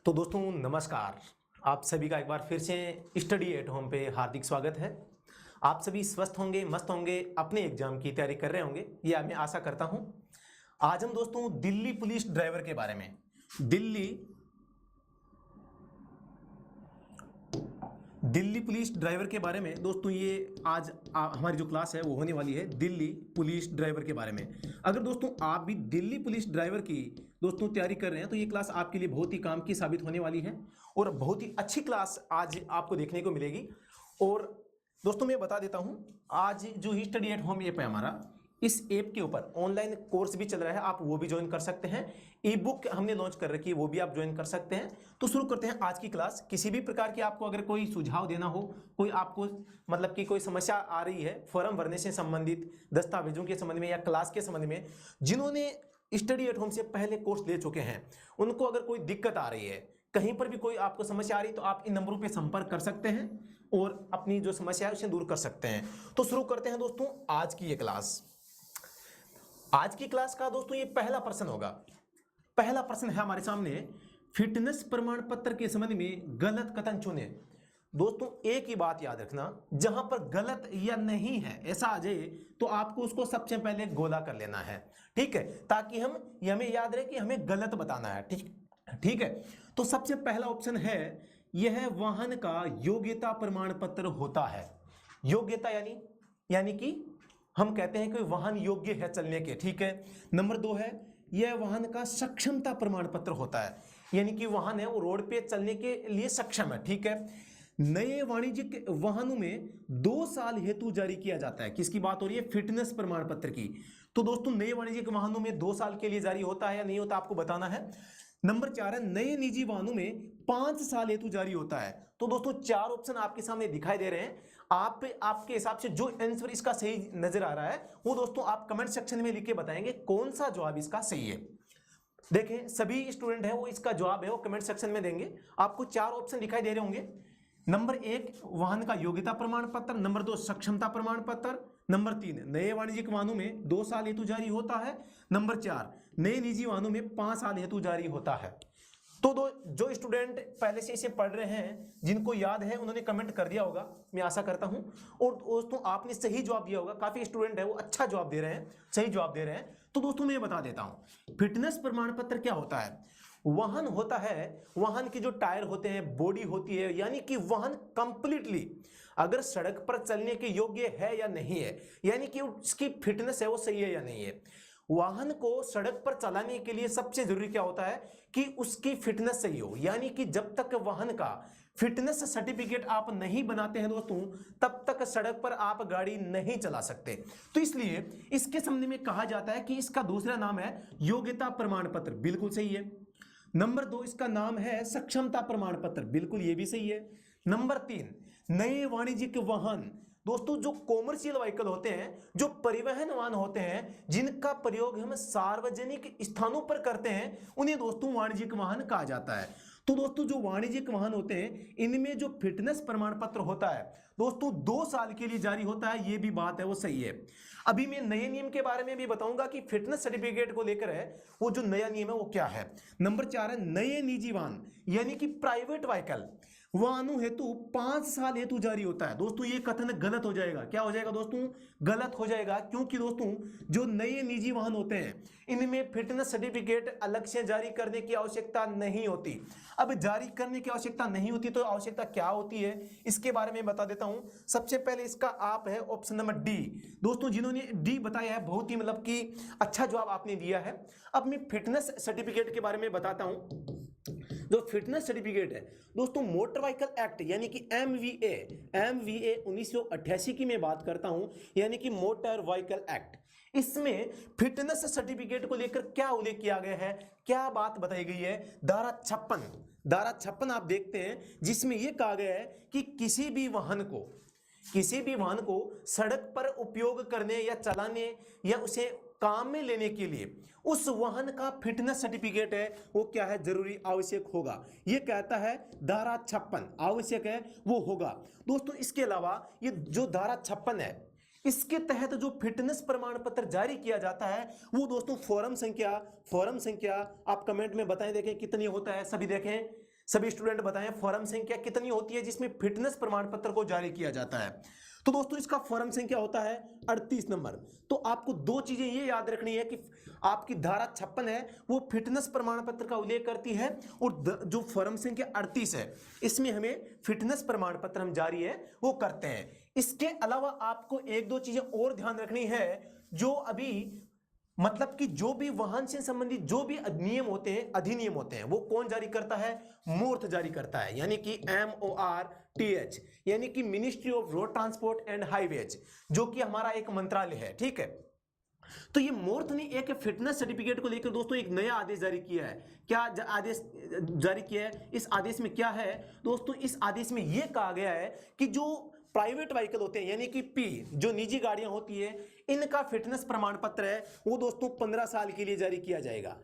तो दोस्तों नमस्कार। आप सभी का एक बार फिर से स्टडी एट होम पे हार्दिक स्वागत है। आप सभी स्वस्थ होंगे, मस्त होंगे, अपने एग्जाम की तैयारी कर रहे होंगे, ये मैं आशा करता हूं। आज हम दोस्तों दिल्ली पुलिस ड्राइवर के बारे में दिल्ली पुलिस ड्राइवर के बारे में दोस्तों ये आज हमारी जो क्लास है वो होने वाली है दिल्ली पुलिस ड्राइवर के बारे में। अगर दोस्तों आप भी दिल्ली पुलिस ड्राइवर की दोस्तों तैयारी कर रहे हैं तो ये क्लास आपके लिए बहुत ही काम की साबित होने वाली है और बहुत ही अच्छी क्लास आज आपको देखने को मिलेगी। और दोस्तों मैं बता देता हूं, आज जो स्टडी एट होम ऐप है हमारा, इस ऐप के ऊपर ऑनलाइन कोर्स भी चल रहा है, आप वो भी ज्वाइन कर सकते हैं। ई बुक हमने लॉन्च कर रखी है, वो भी आप ज्वाइन कर सकते हैं। तो शुरू करते हैं आज की क्लास। किसी भी प्रकार की आपको अगर कोई सुझाव देना हो, कोई आपको मतलब कि कोई समस्या आ रही है फॉर्म भरने से संबंधित, दस्तावेजों के संबंध में या क्लास के संबंध में, जिन्होंने स्टडी एट होम से पहले कोर्स ले चुके हैं, उनको अगर कोई दिक्कत आ रही है, कहीं पर भी कोई आपको समस्या आ रही है, तो आप इन नंबरों पे संपर्क कर सकते हैं और अपनी जो समस्या है उसे दूर कर सकते हैं। तो शुरू करते हैं दोस्तों आज की ये क्लास। आज की क्लास का दोस्तों ये पहला प्रश्न होगा। पहला प्रश्न है हमारे सामने, फिटनेस प्रमाण पत्र के संबंध में गलत कथन चुने। दोस्तों एक ही बात याद रखना, जहां पर गलत या नहीं है ऐसा आ जाए तो आपको उसको सबसे पहले गोला कर लेना है, ठीक है, ताकि हमें याद रहे कि हमें गलत बताना है। ठीक है। तो सबसे पहला ऑप्शन है, यह वाहन का योग्यता प्रमाण पत्र होता है। योग्यता यानी कि हम कहते हैं कि वाहन योग्य है चलने के, ठीक है। नंबर 2 है, यह वाहन का सक्षमता प्रमाण पत्र होता है, यानी कि वाहन है वो रोड पे चलने के लिए सक्षम है, ठीक है। नए वाणिज्यिक वाहनों में 2 साल हेतु जारी किया जाता है। किसकी बात हो रही है? फिटनेस प्रमाण पत्र की। तो दोस्तों नए वाणिज्यिक वाहनों में 2 साल के लिए जारी होता है या नहीं होता, आपको बताना है। नंबर 4 है, नए निजी वाहनों में 5 साल हेतु जारी होता है। तो दोस्तों 4 ऑप्शन आपके सामने दिखाई दे रहे हैं। आपके हिसाब से जो आंसर इसका सही नजर आ रहा है वो दोस्तों आप कमेंट सेक्शन में लिख के बताएंगे कौन सा जवाब इसका सही है। देखें सभी स्टूडेंट हैं वो इसका जवाब है वो कमेंट सेक्शन में देंगे। आपको 4 ऑप्शन दिखाई दे रहे होंगे। नंबर 1 वाहन का योग्यता प्रमाण पत्र, नंबर 2 सक्षमता प्रमाण पत्र, नंबर 3 नए वाणिज्यिक वाहनों में 2 साल हेतु जारी होता है, नंबर 4 नए निजी वाहनों में 5 साल हेतु जारी होता है। तो जो स्टूडेंट पहले से इसे पढ़ रहे हैं, जिनको याद है, उन्होंने कमेंट कर दिया होगा, मैं आशा करता हूं। और दोस्तों आपने सही जवाब दिया होगा, काफी स्टूडेंट है वो अच्छा जवाब दे रहे हैं, सही जवाब दे रहे हैं। तो दोस्तों मैं बता देता हूं, फिटनेस प्रमाण पत्र क्या होता है। वाहन होता है, वाहन के जो टायर होते हैं, बॉडी होती है, यानी कि वाहन कंप्लीटली अगर सड़क पर चलने के योग्य है या नहीं है, यानी कि उसकी फिटनेस है वो सही है या नहीं है। वाहन को सड़क पर चलाने के लिए सबसे जरूरी क्या होता है कि उसकी फिटनेस सही हो, यानी कि जब तक वाहन का फिटनेस सर्टिफिकेट आप नहीं बनाते हैं दोस्तों, तब तक सड़क पर आप गाड़ी नहीं चला सकते। तो इसलिए इसके संबंध में कहा जाता है कि इसका दूसरा नाम है योग्यता प्रमाण पत्र, बिल्कुल सही है। नंबर 2 इसका नाम है सक्षमता प्रमाण पत्र, बिल्कुल ये भी सही है। नंबर 3 नए वाणिज्यिक वाहन। दोस्तों जो कॉमर्शियल व्हीकल होते हैं, जो परिवहन वाहन होते हैं, जिनका प्रयोग हम सार्वजनिक स्थानों पर करते हैं, उन्हें दोस्तों वाणिज्यिक वाहन कहा जाता है। तो दोस्तों जो वाणिज्यिक वाहन होते हैं, इनमें जो फिटनेस प्रमाण पत्र होता है दोस्तों 2 साल के लिए जारी होता है, ये भी बात है वो सही है। अभी मैं नए नियम के बारे में भी बताऊंगा कि फिटनेस सर्टिफिकेट को लेकर है वो जो नया नियम है वो क्या है। नंबर 4 है नए निजी वाहन, यानी कि प्राइवेट व्हीकल वाहनों हेतु 5 साल हेतु जारी होता है। दोस्तों ये कथन गलत हो जाएगा। क्या हो जाएगा दोस्तों? गलत हो जाएगा, क्योंकि दोस्तों जो नए निजी वाहन होते हैं इनमें फिटनेस सर्टिफिकेट अलग से जारी करने की आवश्यकता नहीं होती। अब जारी करने की आवश्यकता नहीं होती तो आवश्यकता क्या होती है, इसके बारे में बता देता हूं। सबसे पहले इसका आप है ऑप्शन नंबर डी। दोस्तों जिन्होंने डी बताया है बहुत ही मतलब कि अच्छा जवाब आपने दिया है। अब मैं फिटनेस सर्टिफिकेट के बारे में बताता हूं। जो फिटनेस सर्टिफिकेट है दोस्तों, मोटर व्हीकल एक्ट यानी कि एमवीए 1988 की मैं बात करता हूं, यानी कि मोटर व्हीकल एक्ट। इसमें फिटनेस सर्टिफिकेट को लेकर क्या उल्लेख किया गया है, क्या बात बताई गई है? धारा 56 आप देखते हैं, जिसमें यह कहा गया है कि किसी भी वाहन को सड़क पर उपयोग करने या चलाने या उसे काम में लेने के लिए उस वाहन का फिटनेस सर्टिफिकेट है वो क्या है, जरूरी आवश्यक होगा। ये कहता है धारा 56 आवश्यक है वो होगा। दोस्तों इसके अलावा ये जो धारा 56 है, इसके तहत जो फिटनेस प्रमाण पत्र जारी किया जाता है वो दोस्तों फॉर्म संख्या आप कमेंट में बताएं, देखें कितनी होता है, सभी देखें सभी स्टूडेंट बताएं फॉर्म संख्या कितनी होती है जिसमें फिटनेस प्रमाण पत्र को जारी किया जाता है। तो दोस्तों इसका फॉर्म संख्या होता है 38 नंबर। तो आपको दो चीजें ये याद रखनी है कि आपकी धारा 56 है वो फिटनेस प्रमाण पत्र का उल्लेख करती है, और जो फॉर्म संख्या 38 है इसमें हमें फिटनेस प्रमाण पत्र हम जारी है वो करते हैं। इसके अलावा आपको एक दो चीजें और ध्यान रखनी है, जो अभी मतलब कि जो भी वाहन से संबंधित जो भी नियम होते हैं, अधिनियम होते हैं, वो कौन जारी करता है? मूर्त जारी करता है, यानी कि MORTH, यानी कि ministry of road transport and highways, जो कि हमारा एक मंत्रालय है। ठीक है, तो ये मूर्त ने एक फिटनेस सर्टिफिकेट को लेकर दोस्तों एक नया आदेश जारी किया है। क्या आदेश जारी किया है? इस आदेश में क्या है दोस्तों? इस आदेश में यह कहा गया है कि जो प्राइवेट व्हीकल होते हैं यानी कि P, जो निजी गाड़ियां होती है, इनका फिटनेस प्रमाण पत्र है वो दोस्तों 15 साल के लिए जारी किया जाएगा।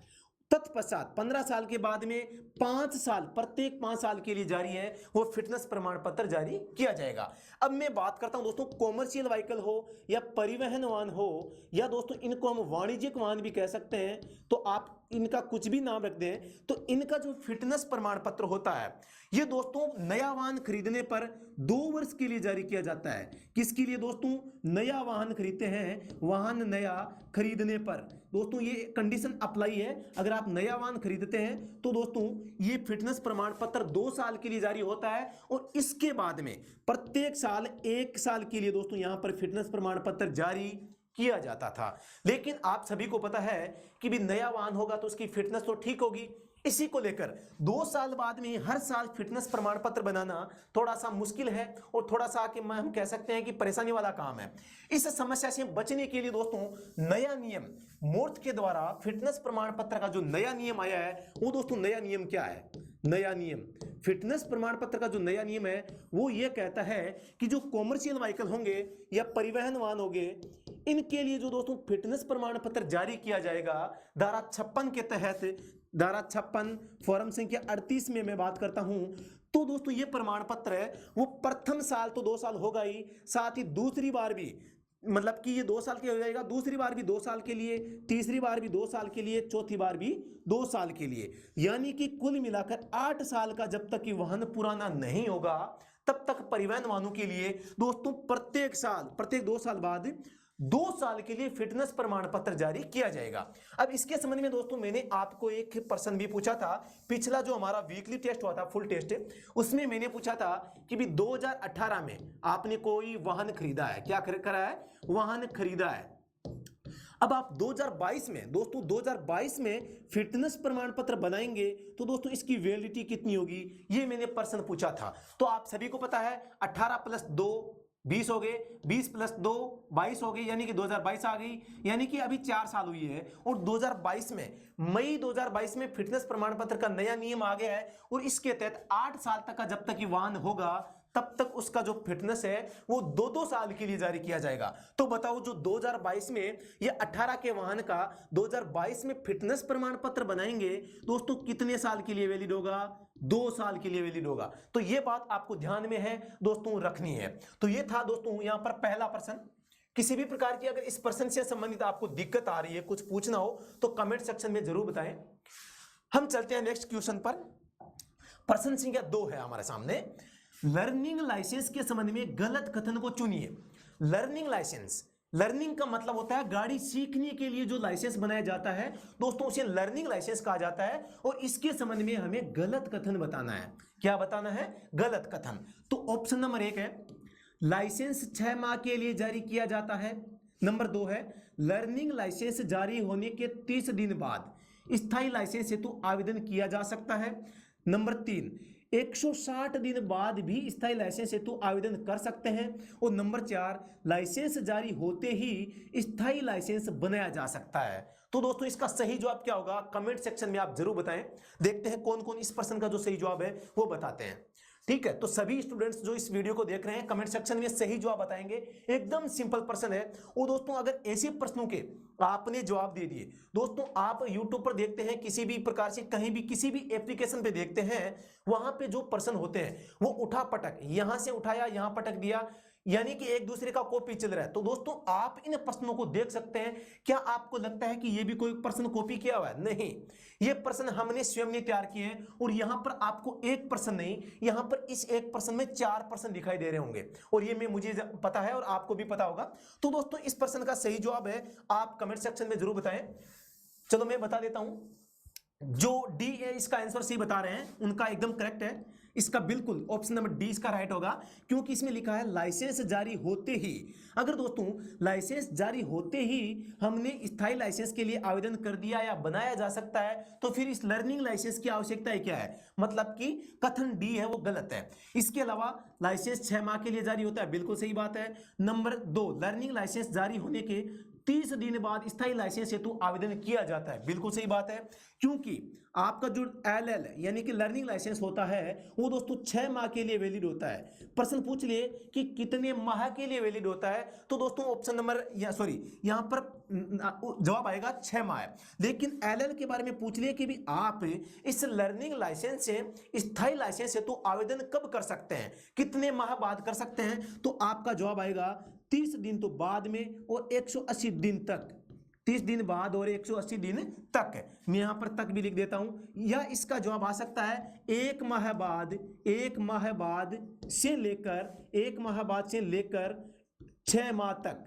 तत्पश्चात 15 साल के बाद में 5 साल, प्रत्येक 5 साल के लिए जारी है वो फिटनेस प्रमाण पत्र जारी किया जाएगा। अब मैं बात करता हूं दोस्तों, कॉमर्शियल व्हीकल हो या परिवहन वाहन हो, या दोस्तों इनको हम वाणिज्यिक वाहन भी कह सकते हैं, तो आप इनका कुछ भी नाम रख दें, तो इनका जो फिटनेस प्रमाण पत्र होता है ये दोस्तों नया वाहन खरीदने पर 2 वर्ष के लिए जारी किया जाता है। किसके लिए दोस्तों? नया वाहन खरीदते हैं, वाहन नया खरीदने पर दोस्तों ये कंडीशन अप्लाई है। अगर आप नया वाहन खरीदते हैं तो दोस्तों ये फिटनेस प्रमाण पत्र 2 साल के लिए जारी होता है, और इसके बाद में प्रत्येक साल 1 साल के लिए दोस्तों यहां पर फिटनेस प्रमाण पत्र जारी किया जाता था। लेकिन आप सभी को पता है कि भी नया वाहन होगा तो उसकी फिटनेस तो ठीक होगी, इसी को लेकर 2 साल बाद में हर साल फिटनेस प्रमाण पत्र बनाना थोड़ा सा मुश्किल है, और थोड़ा सा कि हम कह सकते हैं कि परेशानी वाला काम है। इस समस्या से बचने के लिए दोस्तों नया नियम मूर्त के द्वारा फिटनेस प्रमाण पत्र का जो नया नियम आया है वो दोस्तों नया नियम क्या है? नया नियम फिटनेस प्रमाण पत्र का जो नया नियम है वो ये कहता है कि जो कॉमर्शियल व्हीकल होंगे या परिवहन वाहन होंगे, इनके लिए जो दोस्तों फिटनेस प्रमाण पत्र जारी किया जाएगा धारा 56 के तहत, धारा 56 फॉर्म संख्या 38 में मैं बात करता हूं, तो दोस्तों ये प्रमाण पत्र है वो प्रथम साल तो 2 साल होगा ही, साथ ही दूसरी बार भी मतलब कि ये 2 साल के हो जाएगा, दूसरी बार भी 2 साल के लिए, तीसरी बार भी 2 साल के लिए, चौथी बार भी 2 साल के लिए, यानी कि कुल मिलाकर 8 साल का जब तक कि वाहन पुराना नहीं होगा तब तक परिवहन वाहनों के लिए दोस्तों प्रत्येक साल, प्रत्येक 2 साल बाद 2 साल के लिए फिटनेस प्रमाण पत्र जारी किया जाएगा। अब इसके संबंध में दोस्तों मैंने आपको एक प्रश्न भी पूछा था, पिछला जो हमारा वीकली टेस्ट हुआ था, फुल टेस्ट, उसमें मैंने पूछा था कि भी 2018 में आपने कोई वाहन खरीदा है, क्या करा है? वाहन खरीदा है। अब आप 2022 में दोस्तों 2022 में फिटनेस प्रमाण पत्र बनाएंगे तो दोस्तों इसकी वैलिडिटी कितनी होगी, ये मैंने प्रश्न पूछा था। तो आप सभी को पता है 18 + 2 20 हो गए, 20 + 2 22 हो गए, यानी कि 2022 आ गई, यानी कि अभी 4 साल हुई है, और 2022 में मई 2022 में फिटनेस प्रमाण पत्र का नया नियम आ गया है, और इसके तहत 8 साल तक का जब तक ये वाहन होगा तब तक उसका जो फिटनेस है वो 2-2 साल के लिए जारी किया जाएगा। तो बताओ जो 2022 में ये 18 के वाहन का 2022 में फिटनेस प्रमाण पत्र बनाएंगे दोस्तों कितने साल के लिए वैलिड होगा? 2 साल के लिए वैलिड होगा। तो ये बात आपको ध्यान में है दोस्तों रखनी है। तो ये था दोस्तों यहां पर पहला प्रश्न। किसी भी प्रकार की अगर इस प्रश्न से संबंधित आपको दिक्कत आ रही है, कुछ पूछना हो तो कमेंट सेक्शन में जरूर बताएं। हम चलते हैं नेक्स्ट क्वेश्चन पर। प्रश्न संख्या 2 है हमारे सामने, लर्निंग लाइसेंस के संबंध में गलत कथन को चुनिए। लर्निंग लाइसेंस, लर्निंग का मतलब होता है गाड़ी सीखने के लिए जो लाइसेंस बनाया जाता है दोस्तों उसे लर्निंग लाइसेंस कहा जाता है, और इसके संबंध में हमें गलत कथन बताना है। क्या बताना है? गलत कथन। तो ऑप्शन नंबर 1 है लाइसेंस 6 माह के लिए जारी किया जाता है। नंबर 2 है लर्निंग लाइसेंस जारी होने के 30 दिन बाद स्थायी लाइसेंस हेतु आवेदन किया जा सकता है। नंबर 3 160 दिन बाद भी स्थायी लाइसेंस हेतु आवेदन कर सकते हैं। और नंबर 4 लाइसेंस जारी होते ही स्थायी लाइसेंस बनाया जा सकता है। तो दोस्तों इसका सही जवाब क्या होगा कमेंट सेक्शन में आप जरूर बताएं। देखते हैं कौन कौन इस प्रश्न का जो सही जवाब है वो बताते हैं। ठीक है, तो सभी स्टूडेंट्स जो इस वीडियो को देख रहे हैं कमेंट सेक्शन में सही जवाब बताएंगे। एकदम सिंपल प्रश्न है। और दोस्तों अगर ऐसे प्रश्नों के आपने जवाब दे दिए, दोस्तों आप YouTube पर देखते हैं, किसी भी प्रकार से कहीं भी किसी भी एप्लीकेशन पे देखते हैं, वहां पे जो प्रश्न होते हैं वो उठा पटक, यहां से उठाया यहां पटक दिया, यानी कि एक दूसरे का कॉपी चल रहा है। तो दोस्तों आप इन प्रश्नों को देख सकते हैं। क्या आपको लगता है कि ये भी कोई प्रश्न कॉपी किया हुआ है? नहीं, ये प्रश्न हमने स्वयं ने तैयार किए हैं। और यहां पर आपको एक प्रश्न नहीं, यहां पर इस एक प्रश्न में 4 प्रश्न दिखाई दे रहे होंगे, और ये मुझे पता है और आपको भी पता होगा। तो दोस्तों इस प्रश्न का सही जवाब है, आप कमेंट सेक्शन में जरूर बताएं। चलो मैं बता देता हूं, जो डी ए इसका आंसर सही बता रहे हैं उनका एकदम करेक्ट है। इसका बिल्कुल ऑप्शन नंबर डी इसका राइट होगा, क्योंकि इसमें लिखा है लाइसेंस जारी होते ही। अगर दोस्तों लाइसेंस जारी होते ही हमने स्थायी लाइसेंस के लिए आवेदन कर दिया या बनाया जा सकता है, तो फिर इस लर्निंग लाइसेंस की आवश्यकता है क्या है? मतलब कि कथन डी है वो गलत है। इसके अलावा लाइसेंस 6 माह के लिए जारी होता है, बिल्कुल सही बात है। नंबर 2, लर्निंग लाइसेंस जारी होने के 30 दिन बाद स्थायी लाइसेंस हेतु आवेदन किया जाता है, बिल्कुल सही बात है। क्योंकि आपका जो एलएल यानी कि लर्निंग लाइसेंस होता है वो दोस्तों 6 माह के लिए वैलिड होता है। प्रश्न पूछ लिए कि कितने माह के लिए वैलिड होता है, तो दोस्तों ऑप्शन नंबर यहां पर जवाब आएगा 6 माह। लेकिन एलएल के बारे में पूछ लिए कि भी आप इस लर्निंग लाइसेंस से स्थायी लाइसेंस हेतु आवेदन कब कर सकते हैं, कितने माह बाद कर सकते हैं, तो आपका जवाब आएगा 30 दिन तो बाद में और 180 दिन तक। 30 दिन बाद और 180 दिन तक, मैं यहां पर तक भी लिख देता हूं, या इसका जवाब आ सकता है 1 माह बाद, 1 माह बाद से लेकर 1 माह बाद से लेकर 6 माह तक,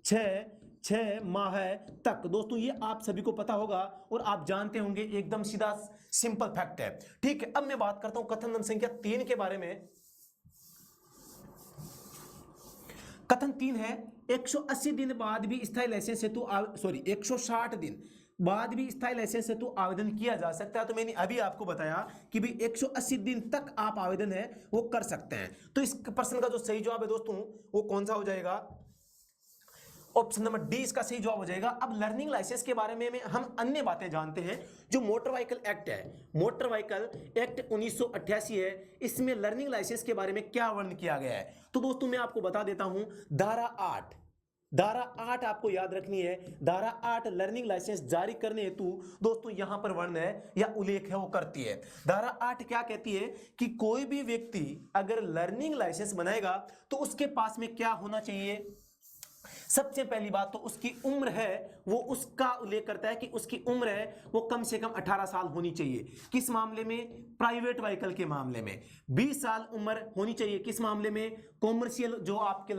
6 माह तक। दोस्तों ये आप सभी को पता होगा और आप जानते होंगे, एकदम सीधा सिंपल फैक्ट है। ठीक है, अब मैं बात करता हूं कथन नंबर संख्या 3 के बारे में। कथन 3 है 180 दिन बाद भी स्थायी लाइसेंस हेतु 160 दिन बाद भी स्थायी लाइसेंस हेतु आवेदन किया जा सकता है। तो मैंने अभी आपको बताया कि भी 180 दिन तक आप आवेदन है वो कर सकते हैं। तो इस प्रश्न का जो सही जवाब है दोस्तों वो कौन सा हो जाएगा? ऑप्शन नंबर डी इसका सही जवाब हो जाएगा। अब लर्निंग लाइसेंस के बारे में हम अन्य बातें जानते हैं। जो मोटर व्हीकल एक्ट है, मोटर व्हीकल एक्ट 1988 है, इसमें लर्निंग लाइसेंस के बारे में क्या वर्णन किया गया है? तो दोस्तों मैं आपको बता देता हूं, धारा 8 आपको याद रखनी है। धारा 8 लर्निंग लाइसेंस जारी करने हेतु दोस्तों यहां पर वर्णन है या उल्लेख है वो करती है। धारा 8 क्या कहती है कि कोई भी व्यक्ति अगर लर्निंग लाइसेंस बनाएगा तो उसके पास में क्या होना चाहिए? सबसे पहली बात तो उसकी उम्र है, वो उसका उल्लेख करता है कि उसकी उम्र है वो कम से कम 18 साल होनी चाहिए। किस मामले में? प्राइवेट व्हीकल के मामले में। 20 साल उम्र होनी चाहिए किस मामले में? कॉमर्शियल जो आपके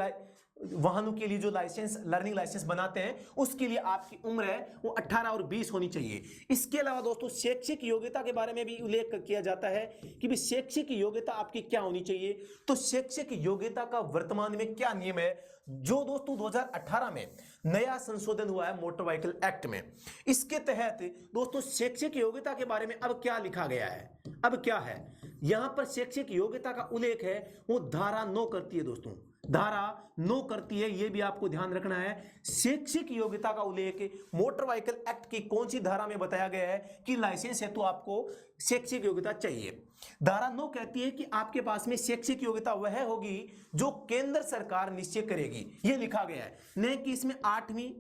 वाहनों के लिए जो लाइसेंस लर्निंग लाइसेंस बनाते हैं उसके लिए आपकी उम्र है वो 18 और 20 होनी चाहिए। इसके अलावा दोस्तों शैक्षिक योग्यता के बारे में भी उल्लेख किया जाता है कि भी शैक्षिक योग्यता आपकी क्या होनी चाहिए। तो शैक्षिक योग्यता का वर्तमान में क्या नियम है, जो दोस्तों 2018 में नया संशोधन हुआ है मोटर व्हीकल एक्ट में। इसके तहत दोस्तों शैक्षिक योग्यता के बारे में अब क्या लिखा गया है? अब क्या है यहां पर शैक्षिक योग्यता का उल्लेख है वो धारा 9 करती है दोस्तों, धारा 9 करती है, यह भी आपको ध्यान रखना है। शैक्षिक योग्यता का उल्लेख मोटर व्हीकल एक्ट की कौन सी धारा में बताया गया है कि लाइसेंस हेतु आपको शैक्षिक योग्यता चाहिए? धारा 9 कहती है कि आपके पास में शैक्षिक योग्यता वह होगी जो केंद्र सरकार निश्चय करेगी। यह लिखा गया है, न कि इसमें 8वीं,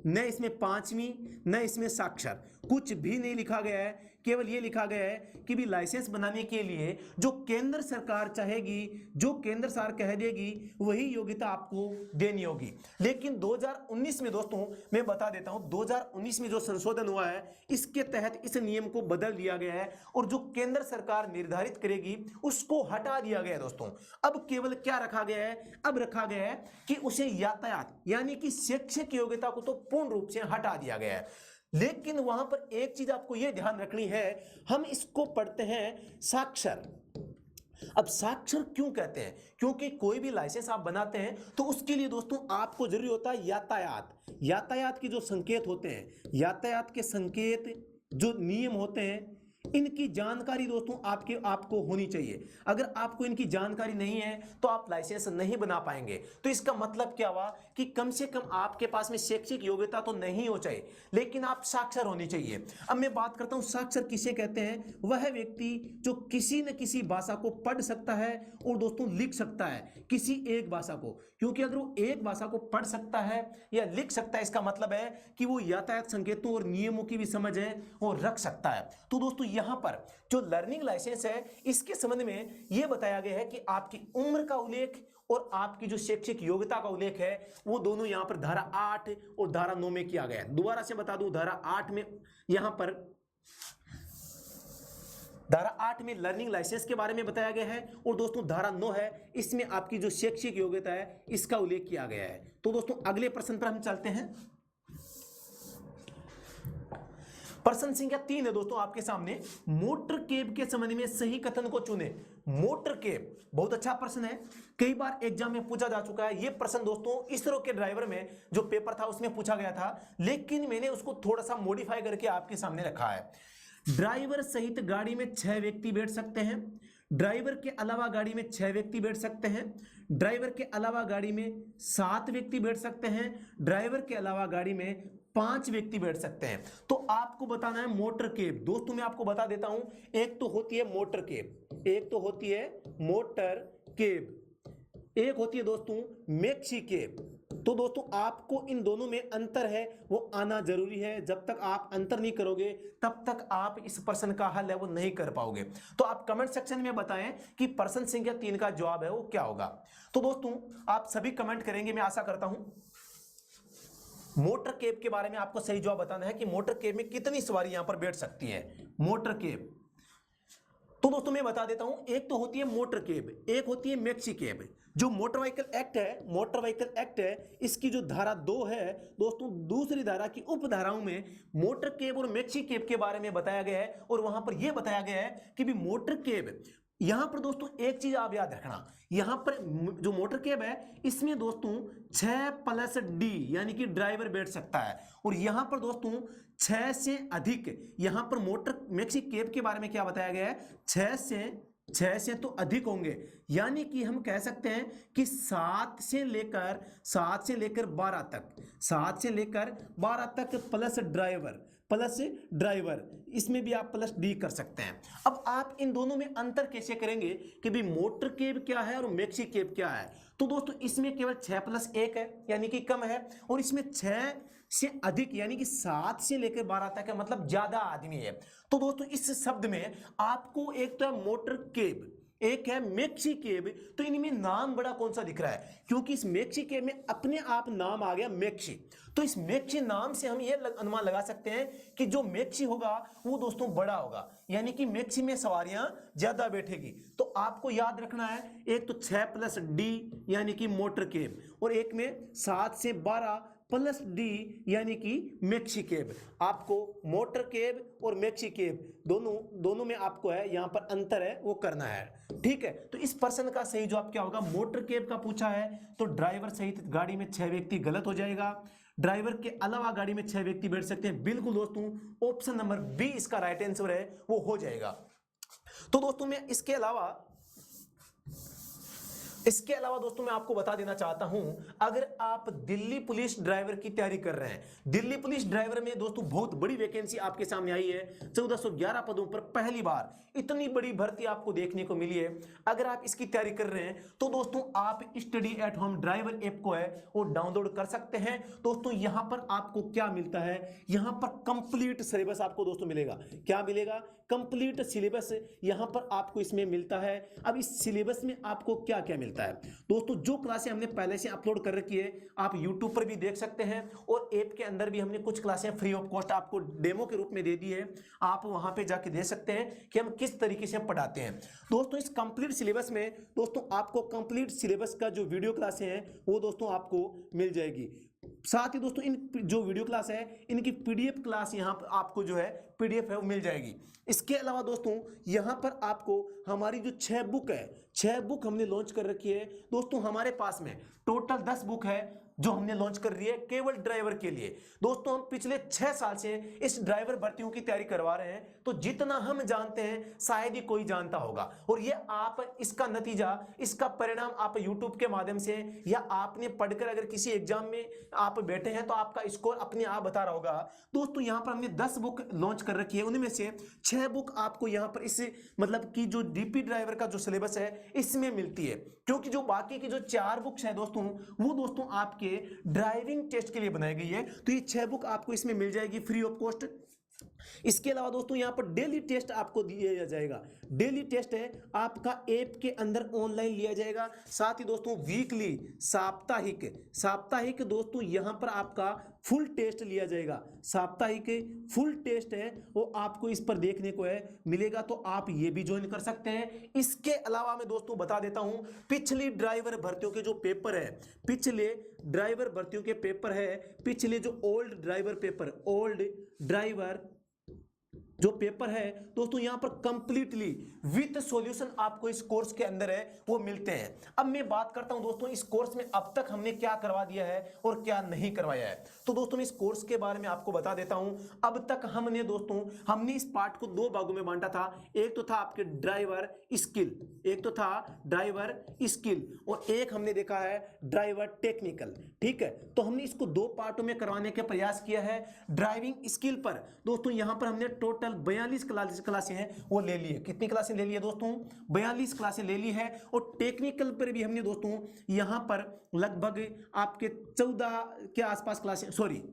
न इसमें 5वीं, न इसमें साक्षर, कुछ भी नहीं लिखा गया है। केवल ये लिखा गया है कि भी लाइसेंस बनाने के लिए जो केंद्र सरकार चाहेगी, जो केंद्र सरकार कह देगी, वही योग्यता आपको देनी होगी। लेकिन 2019 में दोस्तों मैं बता देता हूं, 2019 में जो संशोधन हुआ है इसके तहत इस नियम को बदल दिया गया है और जो केंद्र सरकार निर्धारित करेगी उसको हटा दिया गया है दोस्तों। अब केवल क्या रखा गया है? अब रखा गया है कि उसे यातायात यानी कि शैक्षिक योग्यता को तो पूर्ण रूप से हटा दिया गया है। लेकिन वहां पर एक चीज आपको यह ध्यान रखनी है, हम इसको पढ़ते हैं साक्षर। अब साक्षर क्यों कहते हैं? क्योंकि कोई भी लाइसेंस आप बनाते हैं तो उसके लिए दोस्तों आपको जरूरी होता है यातायात के जो संकेत होते हैं, यातायात के संकेत जो नियम होते हैं, इनकी जानकारी दोस्तों आपको होनी चाहिए। अगर आपको इनकी जानकारी नहीं है तो आप लाइसेंस नहीं बना पाएंगे। तो इसका मतलब क्या हुआ कि कम से कम आपके पास में शैक्षिक योग्यता तो नहीं हो चाहिए, लेकिन आप साक्षर होनी चाहिए। अब मैं बात करता हूं साक्षर किसे कहते हैं? वह व्यक्ति जो किसी न किसी भाषा को पढ़ सकता है और दोस्तों लिख सकता है, किसी एक भाषा को। क्योंकि अगर वो एक भाषा को पढ़ सकता है या लिख सकता है, इसका मतलब है कि वो यातायात संकेतों और नियमों की भी समझ है वो रख सकता है। तो दोस्तों यहां पर जो लर्निंग लाइसेंस है इसके संबंध में यह बताया गया है कि आपकी उम्र का उल्लेख और आपकी जो शैक्षिक योग्यता का उल्लेख है वो दोनों यहां पर धारा 8 और धारा 9 में किया गया है। दोबारा से बता दूं, धारा 8 में यहां पर धारा 8 में लर्निंग लाइसेंस के बारे में बताया गया है और दोस्तों धारा 9 है, इसमें आपकी जो शैक्षिक योग्यता है इसका उल्लेख किया गया है। तो दोस्तों अगले प्रश्न पर हम चलते हैं। प्रश्न संख्या 3 है दोस्तों आपके सामने, मोटर केब के संबंध में सही कथन को चुने। मोटर केब बहुत अच्छा प्रश्न है, कई बार एग्जाम में पूछा जा चुका है। यह प्रश्न दोस्तों इसरो के ड्राइवर में जो पेपर था उसमें पूछा गया था, लेकिन मैंने उसको थोड़ा सा मॉडिफाई करके आपके सामने रखा है। ड्राइवर सहित गाड़ी में 6 व्यक्ति बैठ सकते हैं, ड्राइवर के अलावा गाड़ी में 6 व्यक्ति बैठ सकते हैं, ड्राइवर के अलावा गाड़ी में 7 व्यक्ति बैठ सकते हैं, ड्राइवर के अलावा गाड़ी में 5 व्यक्ति बैठ सकते हैं। तो आपको बताना है मोटर केब। दोस्तों मैं आपको बता देता हूं, एक तो होती है मोटर केब, एक तो होती है मोटर केब, एक होती है दोस्तों मैक्सी केब। तो दोस्तों आपको इन दोनों में अंतर है वो आना जरूरी है। जब तक आप अंतर नहीं करोगे तब तक आप इस प्रश्न का हल है वो नहीं कर पाओगे। तो आप कमेंट सेक्शन में बताएं कि प्रश्न संख्या 3 का जवाब है वो क्या होगा। तो दोस्तों आप सभी कमेंट करेंगे, मैं आशा करता हूं। मोटर केब के बारे में आपको सही जवाब बताना है कि मोटर केब में कितनी सवारी यहां पर बैठ सकती है मोटर केब। तो दोस्तों मैं बता देता हूं, एक तो होती है मोटर केब, एक होती है मैक्सी केब। जो मोटर व्हीकल एक्ट है, मोटर व्हीकल एक्ट है, इसकी जो धारा 2 है दोस्तों, दूसरी धारा की उपधाराओं में मोटर केब और मैक्सी केब के बारे में बताया गया है और वहां पर यह बताया गया है कि भी मोटर केब, यहां पर दोस्तों एक चीज आप याद रखना, यहां पर जो मोटर केब है इसमें दोस्तों 6+D यानी कि ड्राइवर बैठ सकता है, और यहां पर दोस्तों 6 से अधिक, यहां पर मोटर मैक्सी केब के बारे में क्या बताया गया है, 6 से तो अधिक होंगे। यानी कि हम कह सकते हैं कि 7 से लेकर 12 तक, 7 से लेकर 12 तक प्लस ड्राइवर, इसमें भी आप +D कर सकते हैं। अब आप इन दोनों में अंतर कैसे करेंगे कि भी मोटर केब क्या है और मैक्सी केब क्या है। तो दोस्तों इसमें केवल 6+1 है यानी कि कम है, और इसमें 6 से अधिक यानी कि 7 से लेकर 12 तक है, मतलब ज्यादा आदमी है। तो दोस्तों इस शब्द में आपको एक तो है मोटर केब, एक है मैक्सी केब। तो इनमें नाम बड़ा कौन सा दिख रहा है, क्योंकि इस मैक्सी केब में अपने आप नाम आ गया मैक्सी। तो इस मैक्सी नाम से हम ये अनुमान लगा सकते हैं कि जो मैक्सी होगा वो दोस्तों बड़ा होगा, यानी कि मैक्सी में सवारियां ज्यादा बैठेगी। तो आपको याद रखना है, एक तो 6+D यानी कि मोटर केब, और एक में 7 से 12+D यानी कि मैक्सी केब। आपको मोटर केब और मैक्सी केब दोनों में आपको है यहां पर अंतर है वो करना है, ठीक है। तो इस प्रश्न का सही जवाब क्या होगा, मोटर केब का पूछा है तो ड्राइवर सहित गाड़ी में 6 व्यक्ति गलत हो जाएगा, ड्राइवर के अलावा गाड़ी में 6 व्यक्ति बैठ सकते हैं, बिल्कुल दोस्तों ऑप्शन नंबर बी इसका राइट आंसर है वो हो जाएगा। तो दोस्तों मैं इसके अलावा दोस्तों मैं आपको बता देना चाहता हूं, अगर आप दिल्ली पुलिस ड्राइवर की तैयारी कर रहे हैं, दिल्ली पुलिस ड्राइवर में दोस्तों बहुत बड़ी वैकेंसी आपके सामने आई है, 1411 पदों पर पहली बार इतनी बड़ी भर्ती आपको देखने को मिली है। अगर आप इसकी तैयारी कर रहे हैं तो दोस्तों आप study at home driver app को है वो डाउनलोड कर सकते हैं। दोस्तों यहां पर आपको क्या मिलता है, यहां पर कंप्लीट सिलेबस आपको दोस्तों मिलेगा। क्या मिलेगा, कंप्लीट सिलेबस यहां पर आपको इसमें मिलता है। अब इस सिलेबस में आपको क्या क्या मिलता है दोस्तों, जो क्लासें हमने पहले से अपलोड कर रखी है आप YouTube पर भी देख सकते हैं, और ऐप के अंदर भी हमने कुछ क्लासें फ्री ऑफ कॉस्ट आपको डेमो के रूप में दे दी है, आप वहां पे जाके देख सकते हैं कि हम किस तरीके से पढ़ाते हैं। दोस्तों इस कंप्लीट सिलेबस में दोस्तों आपको कंप्लीट सिलेबस का जो वीडियो क्लासें हैं वो दोस्तों आपको मिल जाएगी। साथ ही दोस्तों इन जो वीडियो क्लास है इनकी PDF क्लास यहाँ पर आपको जो है PDF है वो मिल जाएगी। इसके अलावा दोस्तों यहाँ पर आपको हमारी जो 6 बुक है, 6 बुक हमने लॉन्च कर रखी है दोस्तों। हमारे पास में टोटल 10 बुक है जो हमने लॉन्च कर रही है केवल ड्राइवर के लिए। दोस्तों हम पिछले 6 साल से इस ड्राइवर भर्तियों की तैयारी करवा रहे हैं, तो जितना हम जानते हैं शायद ही कोई जानता होगा, और ये आप इसका नतीजा, इसका परिणाम आप YouTube के माध्यम से या आपने पढ़कर अगर किसी एग्जाम में आप बैठे हैं तो आपका स्कोर अपने आप बता रहा होगा। दोस्तों यहाँ पर हमने 10 बुक लॉन्च कर रखी है, उनमें से 6 बुक आपको यहाँ पर इस मतलब कि जो DP ड्राइवर का जो सिलेबस है इसमें मिलती है, क्योंकि जो बाकी की जो 4 बुक्स है दोस्तों वो दोस्तों आपके ड्राइविंग टेस्ट के लिए बनाई गई है। तो ये 6 बुक आपको इसमें मिल जाएगी फ्री ऑफ कॉस्ट। इसके अलावा दोस्तों यहाँ पर डेली टेस्ट आपको दिया जाएगा। डेली टेस्ट है आपका ऐप के अंदर ऑनलाइन लिया जाएगा। साथ ही दोस्तों वीकली, साप्ताहिक दोस्तों यहाँ पर आपका फुल टेस्ट लिया जाएगा। साप्ताहिक फुल टेस्ट है वो आपको इस पर देखने को है मिलेगा, तो आप ये भी ज्वाइन कर सकते हैं। इसके अलावा मैं दोस्तों बता देता हूं, पिछली ड्राइवर भर्तियों के जो पेपर है, पिछले ड्राइवर भर्तियों के पेपर है, पिछले जो ओल्ड ड्राइवर जो पेपर है दोस्तों यहाँ पर कंप्लीटली विथ सॉल्यूशन आपको इस कोर्स के अंदर है वो मिलते हैं। अब मैं बात करता हूं दोस्तों इस कोर्स में अब तक हमने क्या करवा दिया है और क्या नहीं करवाया है। तो दोस्तों मैं इस कोर्स के बारे में आपको बता देता हूं। अब तक हमने इस पार्ट को दो भागों में बांटा था। एक तो था आपके ड्राइवर स्किल, और एक हमने देखा है ड्राइवर टेक्निकल। ठीक है, तो हमने इसको दो पार्टों में करवाने का प्रयास किया है। ड्राइविंग स्किल पर दोस्तों यहाँ पर हमने टोटल 42 क्लासें हैं वो ले ली है। कितनी क्लासें ले ली है दोस्तों? 42 क्लासें ले ली है। और टेक्निकल पर भी हमने दोस्तों यहां पर लगभग आपके 14 के आसपास क्लासें, सॉरी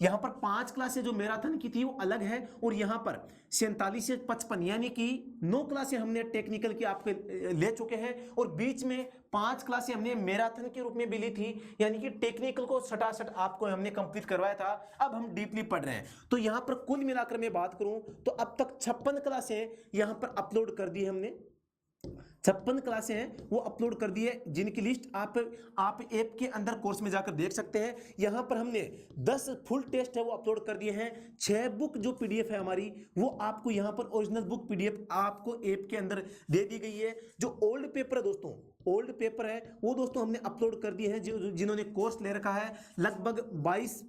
यहां पर 5 क्लासें जो मैराथन की थी वो अलग है, और यहां पर 47 से 55 यानी कि 9 क्लासें हमने टेक्निकल की आपके ले चुके हैं, और बीच में 5 क्लासें हमने मैराथन के रूप में भी ली थी, यानी कि टेक्निकल को सटासट आपको हमने कंप्लीट करवाया था। अब हम डीपली पढ़ रहे हैं। तो यहां पर कुल मिलाकर मैं बात करूं तो अब तक 56 क्लासें यहां पर अपलोड कर दी है हमने। 56 क्लासें हैं वो अपलोड कर दी है, जिनकी लिस्ट आप ऐप के अंदर कोर्स में जाकर देख सकते हैं। यहां पर हमने 10 फुल टेस्ट है वो अपलोड कर दिए हैं। 6 बुक जो पीडीएफ है हमारी वो आपको यहां पर ओरिजिनल बुक पीडीएफ आपको ऐप के अंदर दे दी गई है। जो ओल्ड पेपर है दोस्तों, ओल्ड पेपर है वो दोस्तों हमने अपलोड कर दिए हैं। जिन्होंने कोर्स ले रखा है लगभग 22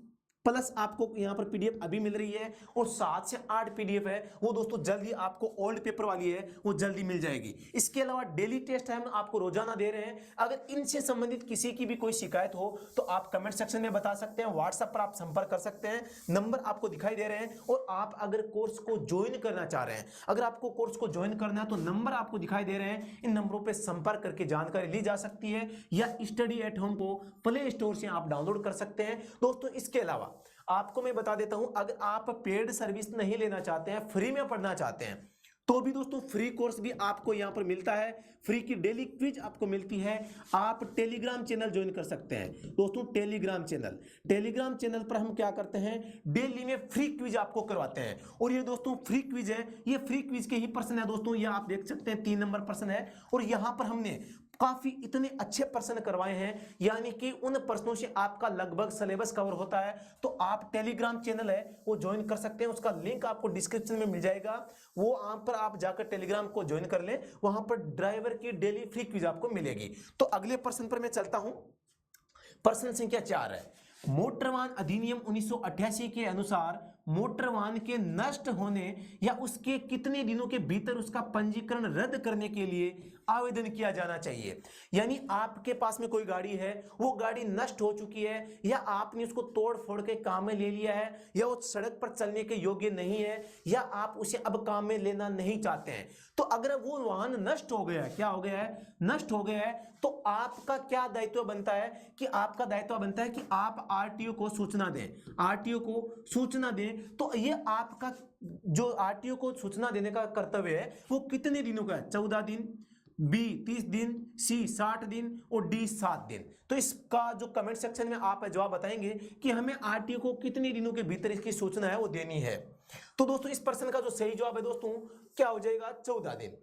प्लस आपको यहां पर पीडीएफ अभी मिल रही है, और 7 से 8 पीडीएफ है वो दोस्तों जल्दी आपको ओल्ड पेपर वाली है वो जल्दी मिल जाएगी। इसके अलावा डेली टेस्ट हम आपको रोजाना दे रहे हैं। अगर इनसे संबंधित किसी की भी कोई शिकायत हो तो आप कमेंट सेक्शन में बता सकते हैं, व्हाट्सएप पर आप संपर्क कर सकते हैं, नंबर आपको दिखाई दे रहे हैं। और आप अगर कोर्स को ज्वाइन करना चाह रहे हैं, अगर आपको कोर्स को ज्वाइन करना है तो नंबर आपको दिखाई दे रहे हैं, इन नंबरों पर संपर्क करके जानकारी ली जा सकती है, या स्टडी एट होम को प्ले स्टोर से आप डाउनलोड कर सकते हैं दोस्तों। इसके अलावा आपको मैं बता देता हूं, अगर आप पेड सर्विस नहीं लेना चाहते हैं, फ्री में पढ़ना चाहते हैं, तो भी दोस्तों फ्री कोर्स भी आपको यहां पर मिलता है। फ्री की डेली क्विज आपको मिलती है। आप टेलीग्राम चैनल ज्वाइन कर सकते हैं दोस्तों। टेलीग्राम चैनल पर हम क्या करते हैं, डेली में फ्री क्विज आपको करवाते हैं। और ये दोस्तों फ्री क्विज है, ये फ्री क्विज के ही प्रश्न है दोस्तों। ये आप देख सकते हैं 3 नंबर प्रश्न है, और यहां पर हमने काफी इतने अच्छे प्रश्न करवाए हैं, यानी कि उन प्रश्नों से आपका लगभग सिलेबस कवर होता है। तो आप टेलीग्राम चैनल है वो ज्वाइन कर सकते हैं, उसका लिंक आपको डिस्क्रिप्शन में मिल जाएगा। वो आप पर आप जाकर टेलीग्राम को ज्वाइन कर लें, वहां पर ड्राइवर की डेली फ्री क्विज आपको मिलेगी। तो अगले प्रश्न पर मैं चलता हूं। प्रश्न संख्या 4 है, मोटर वाहन अधिनियम 1988 के अनुसार मोटर वाहन के नष्ट होने या उसके कितने दिनों के भीतर उसका पंजीकरण रद्द करने के लिए आवेदन किया जाना चाहिए। यानी आपके पास में कोई गाड़ी है, वो गाड़ी नष्ट हो चुकी है, या आपने उसको तोड़ फोड़ के काम में ले लिया है, या वो सड़क पर चलने के योग्य नहीं है, या आप उसे अब काम में लेना नहीं चाहते हैं। तो अगर वो वाहन नष्ट हो गया है, क्या हो गया है, नष्ट हो गया है, तो आपका क्या दायित्व बनता है कि आपका दायित्व बनता है कि आप आरटीओ को सूचना दें। आरटीओ को सूचना दें, तो ये आपका जो आरटीओ को सूचना देने का कर्तव्य है वो कितने दिनों का है, 14 दिन, बी 30 दिन, सी 60 दिन और डी 7 दिन। तो इसका जो कमेंट सेक्शन में आप जवाब बताएंगे कि हमें आरटीओ को कितने दिनों के भीतर इसकी सूचना है वो देनी है। तो दोस्तों इस प्रश्न का जो सही जवाब है दोस्तों क्या हो जाएगा, 14 दिन।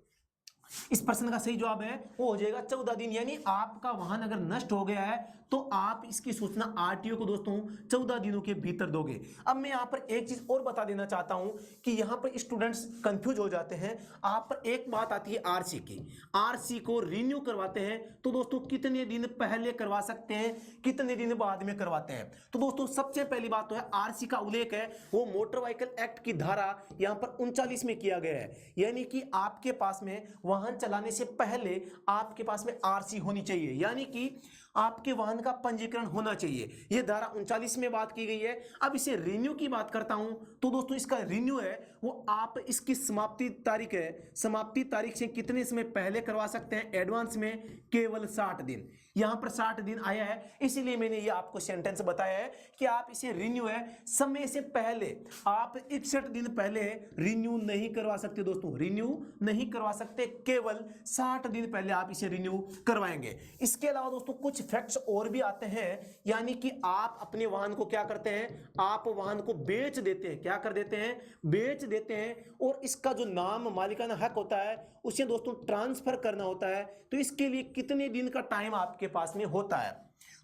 इस प्रश्न का सही जवाब है वो हो जाएगा 14 दिन। यानी आपका वाहन अगर नष्ट हो गया है तो आप इसकी सूचना आरटीओ को दोस्तों 14 दिनों के भीतर दोगे। अब मैं यहां पर एक चीज और बता देना चाहता हूं कि यहां पर स्टूडेंट्स कंफ्यूज हो जाते हैं। आप पर एक बात आती है आरसी की, आरसी को रिन्यू करवाते हैं तो दोस्तों कितने दिन पहले करवा सकते हैं, कितने दिन बाद में करवाते हैं। तो दोस्तों सबसे पहली बात तो है आरसी का उल्लेख है वो मोटर व्हीकल एक्ट की धारा यहां पर 39 में किया गया है। यानी कि आपके पास में वाहन चलाने से पहले आपके पास में आरसी होनी चाहिए, यानी कि आपके वाहन का पंजीकरण होना चाहिए। यह धारा 39 में बात की गई है। अब इसे रिन्यू की बात करता हूं तो दोस्तों इसका रिन्यू है वो आप इसकी समाप्ति तारीख है, समाप्ति तारीख से कितने समय पहले करवा सकते हैं एडवांस में? केवल 60 दिन। यहां पर 60 दिन आया है, इसीलिए मैंने ये आपको सेंटेंस बताया है कि आप इसे रिन्यू है समय से पहले, आप 61 दिन पहले रिन्यू नहीं करवा सकते दोस्तों, रिन्यू नहीं करवा सकते, केवल 60 दिन पहले आप इसे रिन्यू करवाएंगे। इसके अलावा दोस्तों कुछ फैक्ट्स और भी आते हैं, यानी कि आप अपने वाहन को क्या करते हैं, आप वाहन को बेच देते हैं, क्या कर देते हैं, बेच देते हैं, और इसका जो नाम मालिकाना हक होता है उसे दोस्तों ट्रांसफर करना होता है। तो इसके लिए कितने दिन का टाइम आपके पास में होता है?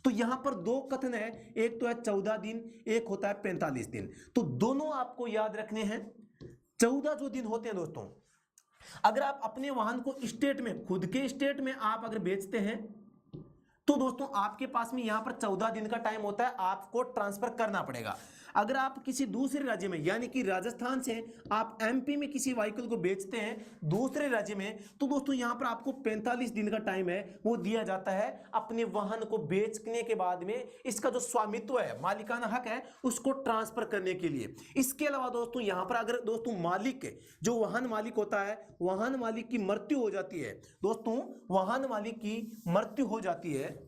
तो यहां पर दो कथन है, एक तो है 14 दिन, एक होता है 45 दिन। तो दोनों आपको याद रखने हैं। 14 जो दिन होते हैं दोस्तों, अगर आप अपने वाहन को स्टेट में, खुद के स्टेट में आप अगर बेचते हैं तो दोस्तों आपके पास में यहां पर 14 दिन का टाइम होता है, आपको ट्रांसफर करना पड़ेगा। अगर आप किसी दूसरे राज्य में, यानी कि राजस्थान से आप एमपी में किसी व्हीकल को बेचते हैं दूसरे राज्य में, तो दोस्तों यहां पर आपको 45 दिन का टाइम है वो दिया जाता है अपने वाहन को बेचने के बाद में इसका जो स्वामित्व है, मालिकाना हक है, उसको ट्रांसफर करने के लिए। इसके अलावा दोस्तों यहां पर अगर दोस्तों मालिक, जो वाहन मालिक होता है, वाहन मालिक की मृत्यु हो जाती है दोस्तों, वाहन मालिक की मृत्यु हो जाती है,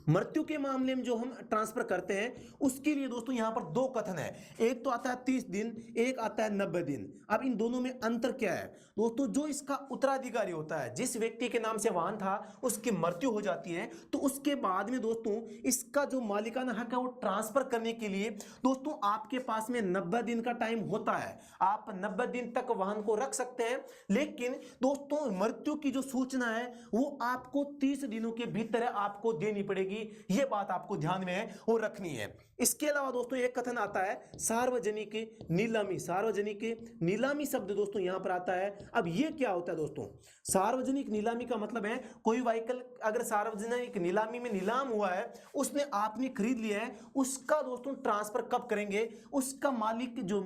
मृत्यु के मामले में जो हम ट्रांसफर करते हैं उसके लिए दोस्तों यहां पर दो कथन है, एक तो आता है 30 दिन, एक आता है 90 दिन। अब इन दोनों में अंतर क्या है दोस्तों? जो इसका उत्तराधिकारी होता है, जिस व्यक्ति के नाम से वाहन था उसकी मृत्यु हो जाती है, तो उसके बाद में दोस्तों इसका जो मालिकाना हक है वो ट्रांसफर करने के लिए दोस्तों आपके पास में 90 दिन का टाइम होता है। आप 90 दिन तक वाहन को रख सकते हैं, लेकिन दोस्तों मृत्यु की जो सूचना है वो आपको 30 दिनों के भीतर आपको देनी पड़ेगी। ये बात आपको ध्यान में वो रखनी है। इसके अलावा दोस्तों एक कथन आता है सार्वजनिक नीलामी। सार्वजनिक नीलामी शब्द दोस्तों यहां पर आता है। अब ये क्या होता है दोस्तों? सार्वजनिक नीलामी का मतलब है कोई व्हीकल अगर सार्वजनिक नीलामी में नीलाम हुआ है, उसने आपने खरीद लिया है, उसका दोस्तों ट्रांसफर कब करेंगे? उसका मालिक जो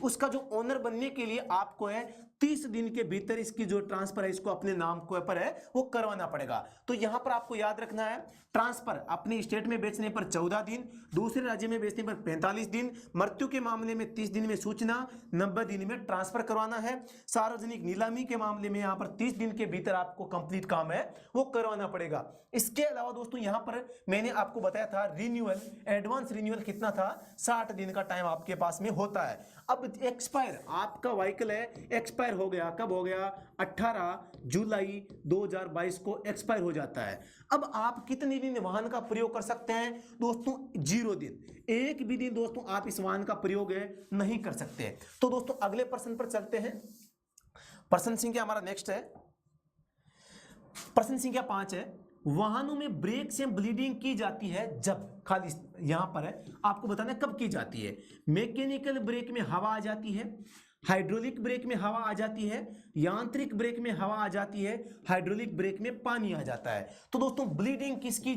उसका जो ओनर बनने के लिए आपको है 30 दिन के भीतर इसकी जो ट्रांसफर है इसको अपने नाम को पर है वो करवाना पड़ेगा। तो यहां पर आपको याद रखना है, ट्रांसफर अपने स्टेट में बेचने पर 14 दिन, दूसरे राज्य में बेचने पर 45 दिन, मृत्यु के मामले में 30 दिन में सूचना, 90 दिन में ट्रांसफर करवाना है। सार्वजनिक नीलामी के मामले में यहां पर 30 दिन के भीतर आपको कंप्लीट काम है वो करवाना पड़ेगा। इसके अलावा दोस्तों यहां पर मैंने आपको बताया था रिन्यूअल, एडवांस रिन्यूअल कितना था? 60 दिन का टाइम आपके पास में होता है। अब एक्सपायर, आपका व्हीकल है एक्सपायर हो गया, कब हो गया? 18 जुलाई 2022 को एक्सपायर हो जाता है। अब आप कितने दिन वाहन का प्रयोग कर सकते हैं दोस्तों? 0 दिन, एक भी दिन दोस्तों आप इस वाहन का प्रयोग नहीं कर सकते। तो दोस्तों अगले प्रश्न पर चलते हैं। प्रश्न संख्या हमारा नेक्स्ट है, प्रश्न संख्या 5 है, वाहनों में ब्रेक से ब्लीडिंग की जाती है जब, खाली यहां पर है आपको बताना है कब की जाती है। मैकेनिकल ब्रेक में हवा आ जाती है, हाइड्रोलिक ब्रेक में हवा आ जाती है, यांत्रिक ब्रेक में हवा आ जाती है, हाइड्रोलिक ब्रेक में पानी आ जाता है। तो दोस्तों ब्लीडिंग किसकी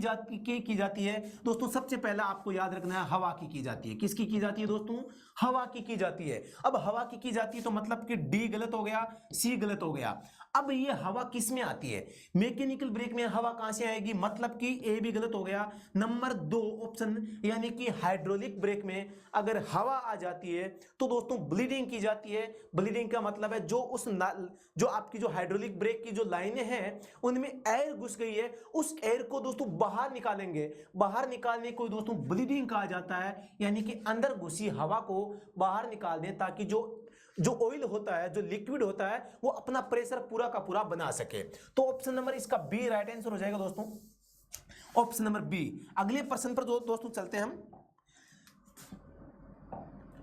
की जाती है दोस्तों? सबसे पहला आपको याद रखना है हवा की जाती है। किसकी की जाती है दोस्तों? हवा की जाती है। अब हवा की जाती है तो मतलब कि डी गलत हो गया, सी गलत हो गया। अब ये हवा किस में आती है? मैकेनिकल ब्रेक में हवा कहां से आएगी? मतलब कि ए भी गलत हो गया। नंबर 2 ऑप्शन, यानी कि हाइड्रोलिक ब्रेक में अगर हवा आ जाती है तो दोस्तों ब्लीडिंग की जाती है। ब्लीडिंग का मतलब है जो आपकी जो हाइड्रोलिक ब्रेक की जो लाइनें हैं उनमें एयर घुस गई है, उस एयर को दोस्तों बाहर निकालेंगे। बाहर निकालने को दोस्तों ब्लीडिंग कहा जाता है, यानी कि अंदर घुसी हवा को बाहर निकाल दें ताकि जो ऑयल होता है, जो लिक्विड होता है, वो अपना प्रेशर पूरा का पूरा बना सके। तो ऑप्शन नंबर इसका बी राइट आंसर हो जाएगा दोस्तों, ऑप्शन नंबर बी। अगले प्रश्न पर दोस्तों चलते हैं हम।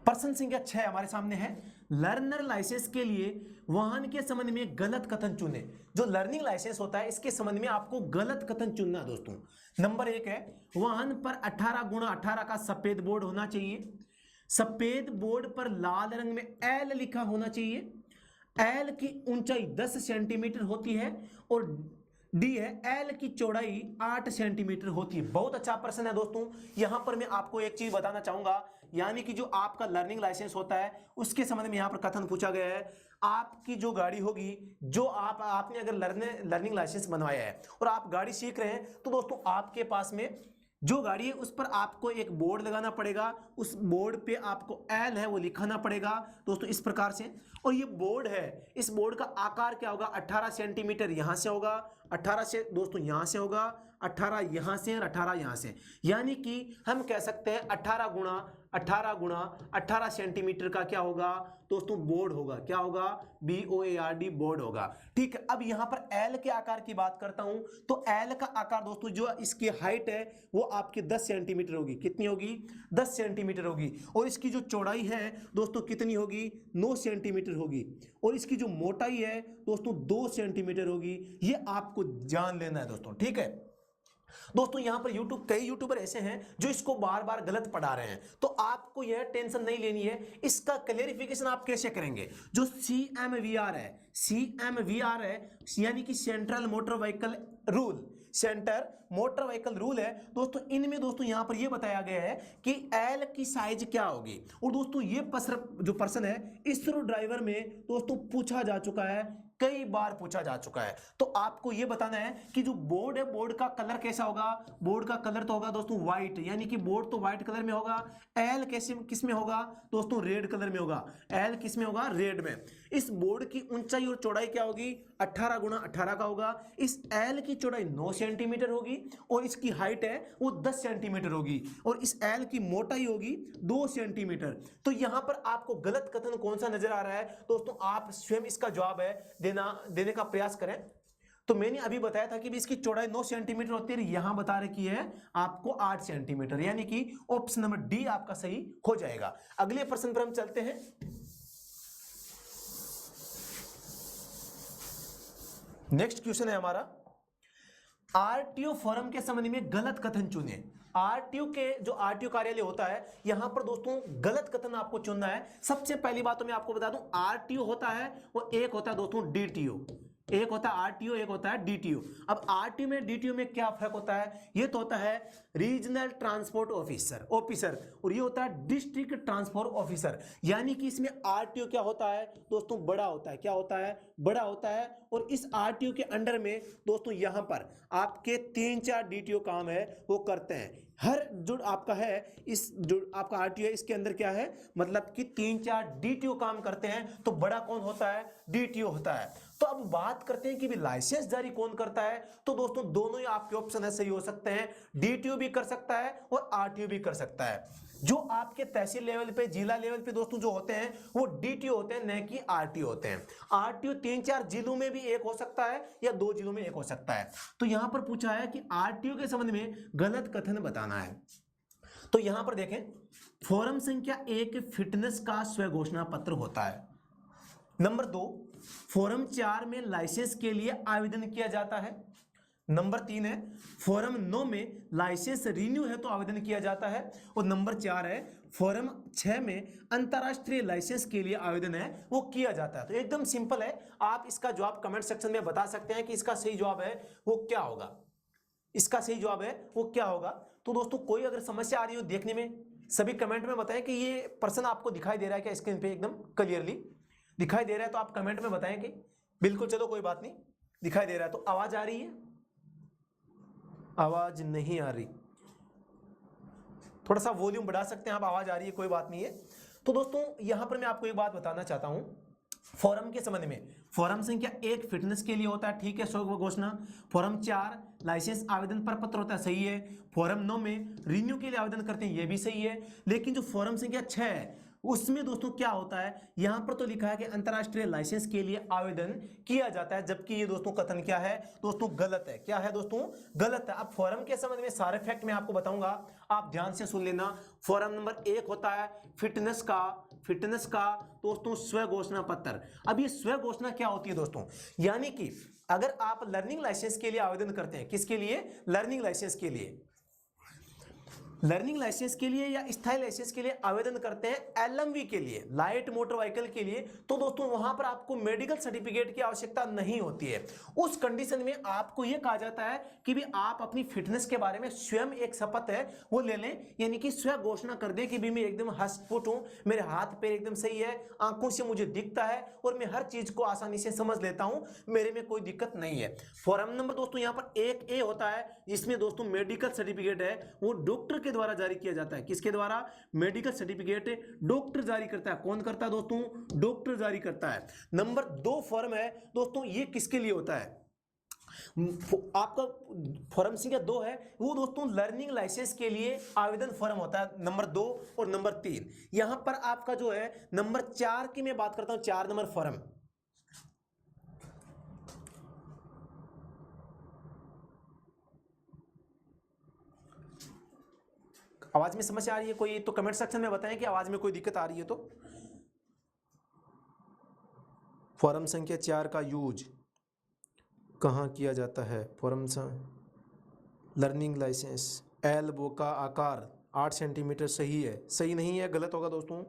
प्रश्न संख्या 6 हमारे सामने है, लर्नर लाइसेंस के लिए वाहन के संबंध में गलत कथन चुने। जो लर्निंग लाइसेंस होता है इसके संबंध में आपको गलत कथन चुनना दोस्तों। नंबर 1 है, वाहन पर 18x18 का सफेद बोर्ड होना चाहिए, सफेद बोर्ड पर लाल रंग में एल लिखा होना चाहिए, एल की ऊंचाई 10 सेंटीमीटर होती है, और डी है एल की चौड़ाई 8 सेंटीमीटर होती है। बहुत अच्छा प्रश्न है दोस्तों। यहां पर मैं आपको एक चीज बताना चाहूंगा, यानी कि जो आपका लर्निंग लाइसेंस होता है उसके संबंध में यहां पर कथन पूछा गया है। आपकी जो गाड़ी होगी, जो आपने अगर लर्निंग लाइसेंस बनवाया है और आप गाड़ी सीख रहे हैं, तो दोस्तों आपके पास में जो गाड़ी है उस पर आपको एक बोर्ड लगाना पड़ेगा, उस बोर्ड पे आपको एल है वो लिखाना पड़ेगा दोस्तों इस प्रकार से। और ये बोर्ड है, इस बोर्ड का आकार क्या होगा, 18 सेंटीमीटर यहां से होगा, 18 से दोस्तों यहां से होगा, 18 यहां से और 18 यहां से, यानी कि हम कह सकते हैं 18 गुणा 18 सेंटीमीटर का क्या होगा दोस्तों, बोर्ड होगा। क्या होगा, BOARD बोर्ड होगा। ठीक है, अब यहां पर एल के आकार की बात करता हूं, तो एल का आकार दोस्तों जो इसकी हाइट है वो आपकी 10 सेंटीमीटर होगी। कितनी होगी, 10 सेंटीमीटर होगी। और इसकी जो चौड़ाई है दोस्तों कितनी होगी, 9 सेंटीमीटर होगी। और इसकी जो मोटाई है दोस्तों 2 सेंटीमीटर होगी। ये आपको जान लेना है दोस्तों। ठीक है दोस्तों, यहां पर कई यूट्यूबर ऐसे हैं जो इसको बार बार गलत पढ़ा रहे हैं, तो आपको यह टेंशन नहीं लेनी है। इसका क्लेरिफिकेशन आप कैसे करेंगे, जो CMVR है यानी कि सेंट्रल मोटर व्हीकल रूल है दोस्तों, इनमें दोस्तों यहां पर यह बताया गया है कि एल की साइज क्या होगी। और दोस्तों ये जो पर्सन है इसरो ड्राइवर में दोस्तों पूछा जा चुका है, कई बार पूछा जा चुका है। तो आपको यह बताना है कि जो बोर्ड है बोर्ड का कलर कैसा होगा। बोर्ड का कलर तो होगा दोस्तों व्हाइट, यानी कि बोर्ड तो व्हाइट कलर में होगा। एल किस में होगा दोस्तों, रेड कलर में होगा। एल किस में होगा, रेड में। इस बोर्ड की ऊंचाई और चौड़ाई क्या होगी, 18 गुणा 18 का होगा। इस एल की चौड़ाई 9 सेंटीमीटर होगी और इसकी हाइट है वो 10 सेंटीमीटर होगी। और इस एल की मोटाई होगी 2 सेंटीमीटर। तो यहां पर आपको गलत कथन कौन सा नजर आ रहा है दोस्तों, आप स्वयं इसका जवाब है देने का प्रयास करें। तो मैंने अभी बताया था कि इसकी चौड़ाई 9 सेंटीमीटर होती है, यहां बता रखी है आपको 8 सेंटीमीटर, यानी कि ऑप्शन नंबर डी आपका सही हो जाएगा। अगले प्रश्न पर हम चलते हैं। नेक्स्ट क्वेश्चन है हमारा, आरटीओ फॉर्म के संबंध में गलत कथन चुने। आरटीओ कार्यालय होता है, यहां पर दोस्तों गलत कथन आपको चुनना है। सबसे पहली बात तो मैं आपको बता दूं, आरटीओ होता है वो एक होता है दोस्तों डीटीओ। एक होता है आरटीओ, एक होता है डीटीओ। अब आरटीओ में डीटीओ में क्या फर्क होता है, ये तो होता है रीजनल ट्रांसपोर्ट ऑफिसर, और ये होता है डिस्ट्रिक्ट ट्रांसपोर्ट ऑफिसर। यानी कि इसमें आरटीओ क्या होता है दोस्तों, बड़ा होता है। क्या होता है, बड़ा होता है। और इस आरटीओ के अंडर में दोस्तों यहां पर आपके 3-4 डीटीओ काम है वो करते हैं। हर जो आपका है, इस जो आपका आरटीओ है इसके अंदर क्या है, मतलब कि 3-4 डीटीओ काम करते हैं। तो बड़ा कौन होता है, डीटीओ होता है। तो अब बात करते हैं कि भी लाइसेंस जारी कौन करता है। तो दोस्तों दोनों ही आपके ऑप्शन है सही हो सकते हैं, डीटीओ भी कर सकता है और आरटीओ भी कर सकता है। जो आपके तहसील लेवल पे, जिला लेवल पे दोस्तों जो होते हैं वो डीटीओ होते हैं, न कि आरटीओ होते हैं। आरटीओ 3-4 जिलों में भी एक हो सकता है या 2 जिलों में एक हो सकता है। तो यहां पर पूछा है कि आरटीओ के संबंध में गलत कथन बताना है। तो यहां पर देखें, फॉर्म संख्या 1 फिटनेस का स्वघोषणा पत्र होता है। नंबर 2, फॉर्म 4 में लाइसेंस के लिए आवेदन किया जाता है। नंबर 3 है फॉर्म 9 में लाइसेंस रिन्यू है तो आवेदन किया जाता है। और नंबर 4 है फॉर्म 6 में अंतरराष्ट्रीय लाइसेंस के लिए आवेदन है वो किया जाता है। तो एकदम सिंपल है, आप इसका जवाब कमेंट सेक्शन में बता सकते हैं कि इसका सही जवाब है वो क्या होगा, इसका सही जवाब है वो क्या होगा। तो दोस्तों कोई अगर समस्या आ रही हो देखने में, सभी कमेंट में बताएं कि ये प्रश्न आपको दिखाई दे रहा है क्या स्क्रीन पे, एकदम क्लियरली दिखाई दे रहा है तो आप कमेंट में बताएं कि बिल्कुल, चलो कोई बात नहीं, दिखाई दे रहा है। तो आवाज आ रही है, आवाज नहीं आ रही, थोड़ा सा वॉल्यूम बढ़ा सकते हैं आप, आवाज आ रही है कोई बात नहीं है। तो दोस्तों यहां पर मैं आपको एक बात बताना चाहता हूं फॉर्म के संबंध में। फॉर्म संख्या 1 फिटनेस के लिए होता है, ठीक है, स्वघोषणा। फॉर्म 4 लाइसेंस आवेदन पर पत्र होता है, सही है। फॉर्म 9 में रिन्यू के लिए आवेदन करते हैं, ये भी सही है। लेकिन जो फॉर्म संख्या 6 है उसमें दोस्तों क्या होता है, यहां पर तो लिखा है कि अंतरराष्ट्रीय लाइसेंस के लिए आवेदन किया जाता है, जबकि ये दोस्तों कथन क्या है दोस्तों, गलत है। क्या है दोस्तों, गलत है। अब फॉर्म के संबंध में सारे फैक्ट मैं आपको बताऊंगा, आप ध्यान से सुन लेना। फॉर्म नंबर 1 होता है फिटनेस का दोस्तों स्वघोषणा पत्र। अब ये स्वघोषणा क्या होती है दोस्तों, यानी कि अगर आप लर्निंग लाइसेंस के लिए आवेदन करते हैं, किसके लिए, लर्निंग लाइसेंस के लिए, लर्निंग लाइसेंस के लिए या स्थायी लाइसेंस के लिए आवेदन करते हैं एलएमवी के लिए, लाइट मोटर व्हीकल के लिए, तो दोस्तों वहां पर आपको मेडिकल सर्टिफिकेट की आवश्यकता नहीं होती है। उस कंडीशन में आपको यह कहा जाता है कि भी आप अपनी फिटनेस के बारे में स्वयं एक शपथ है वो ले लें, यानी कि स्वयं घोषणा कर दें कि भी मैं एकदम हष्ट-पुष्ट हूं, मेरे हाथ पैर एकदम सही है, आंखों से मुझे दिखता है और मैं हर चीज को आसानी से समझ लेता हूं, मेरे में कोई दिक्कत नहीं है। फॉर्म नंबर दोस्तों यहां पर 1A होता है, जिसमें दोस्तों मेडिकल सर्टिफिकेट है वो डॉक्टर के द्वारा जारी किया जाता है। किसके द्वारा? मेडिकल सर्टिफिकेट डॉक्टर जारी करता है। कौन करता है दोस्तों? डॉक्टर जारी करता है। नंबर 2 फॉर्म है दोस्तों, ये किसके लिए होता है? आपका फॉर्म संख्या 2 है वो दोस्तों लर्निंग लाइसेंस के लिए आवेदन फॉर्म होता है, नंबर 2 और नंबर 3। यहां पर आपका जो है नंबर 4 की मैं बात करता हूं, 4 नंबर फॉर्म। आवाज में समझ आ रही है कोई? तो कमेंट सेक्शन में बताएं कि आवाज में कोई दिक्कत आ रही है तो। फॉर्म संख्या 4 का यूज कहाँ किया जाता है? फॉर्म लर्निंग लाइसेंस एल्बो का आकार 8 सेंटीमीटर सही है, सही नहीं है, गलत होगा दोस्तों।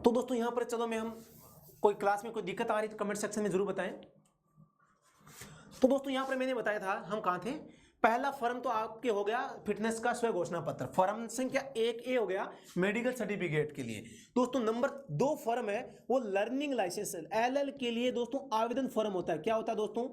तो दोस्तों यहां पर चलो हम कोई क्लास में कोई दिक्कत आ रही तो कमेंट सेक्शन में जरूर बताएं। तो दोस्तों यहां पर मैंने बताया था हम कहां थे। पहला फॉर्म तो आपके हो गया फिटनेस का स्व घोषणा पत्र, फॉर्म संख्या 1A हो गया मेडिकल सर्टिफिकेट के लिए। दोस्तों नंबर 2 फॉर्म है वो लर्निंग लाइसेंस LL के लिए दोस्तों आवेदन फॉर्म होता है। क्या होता है दोस्तों?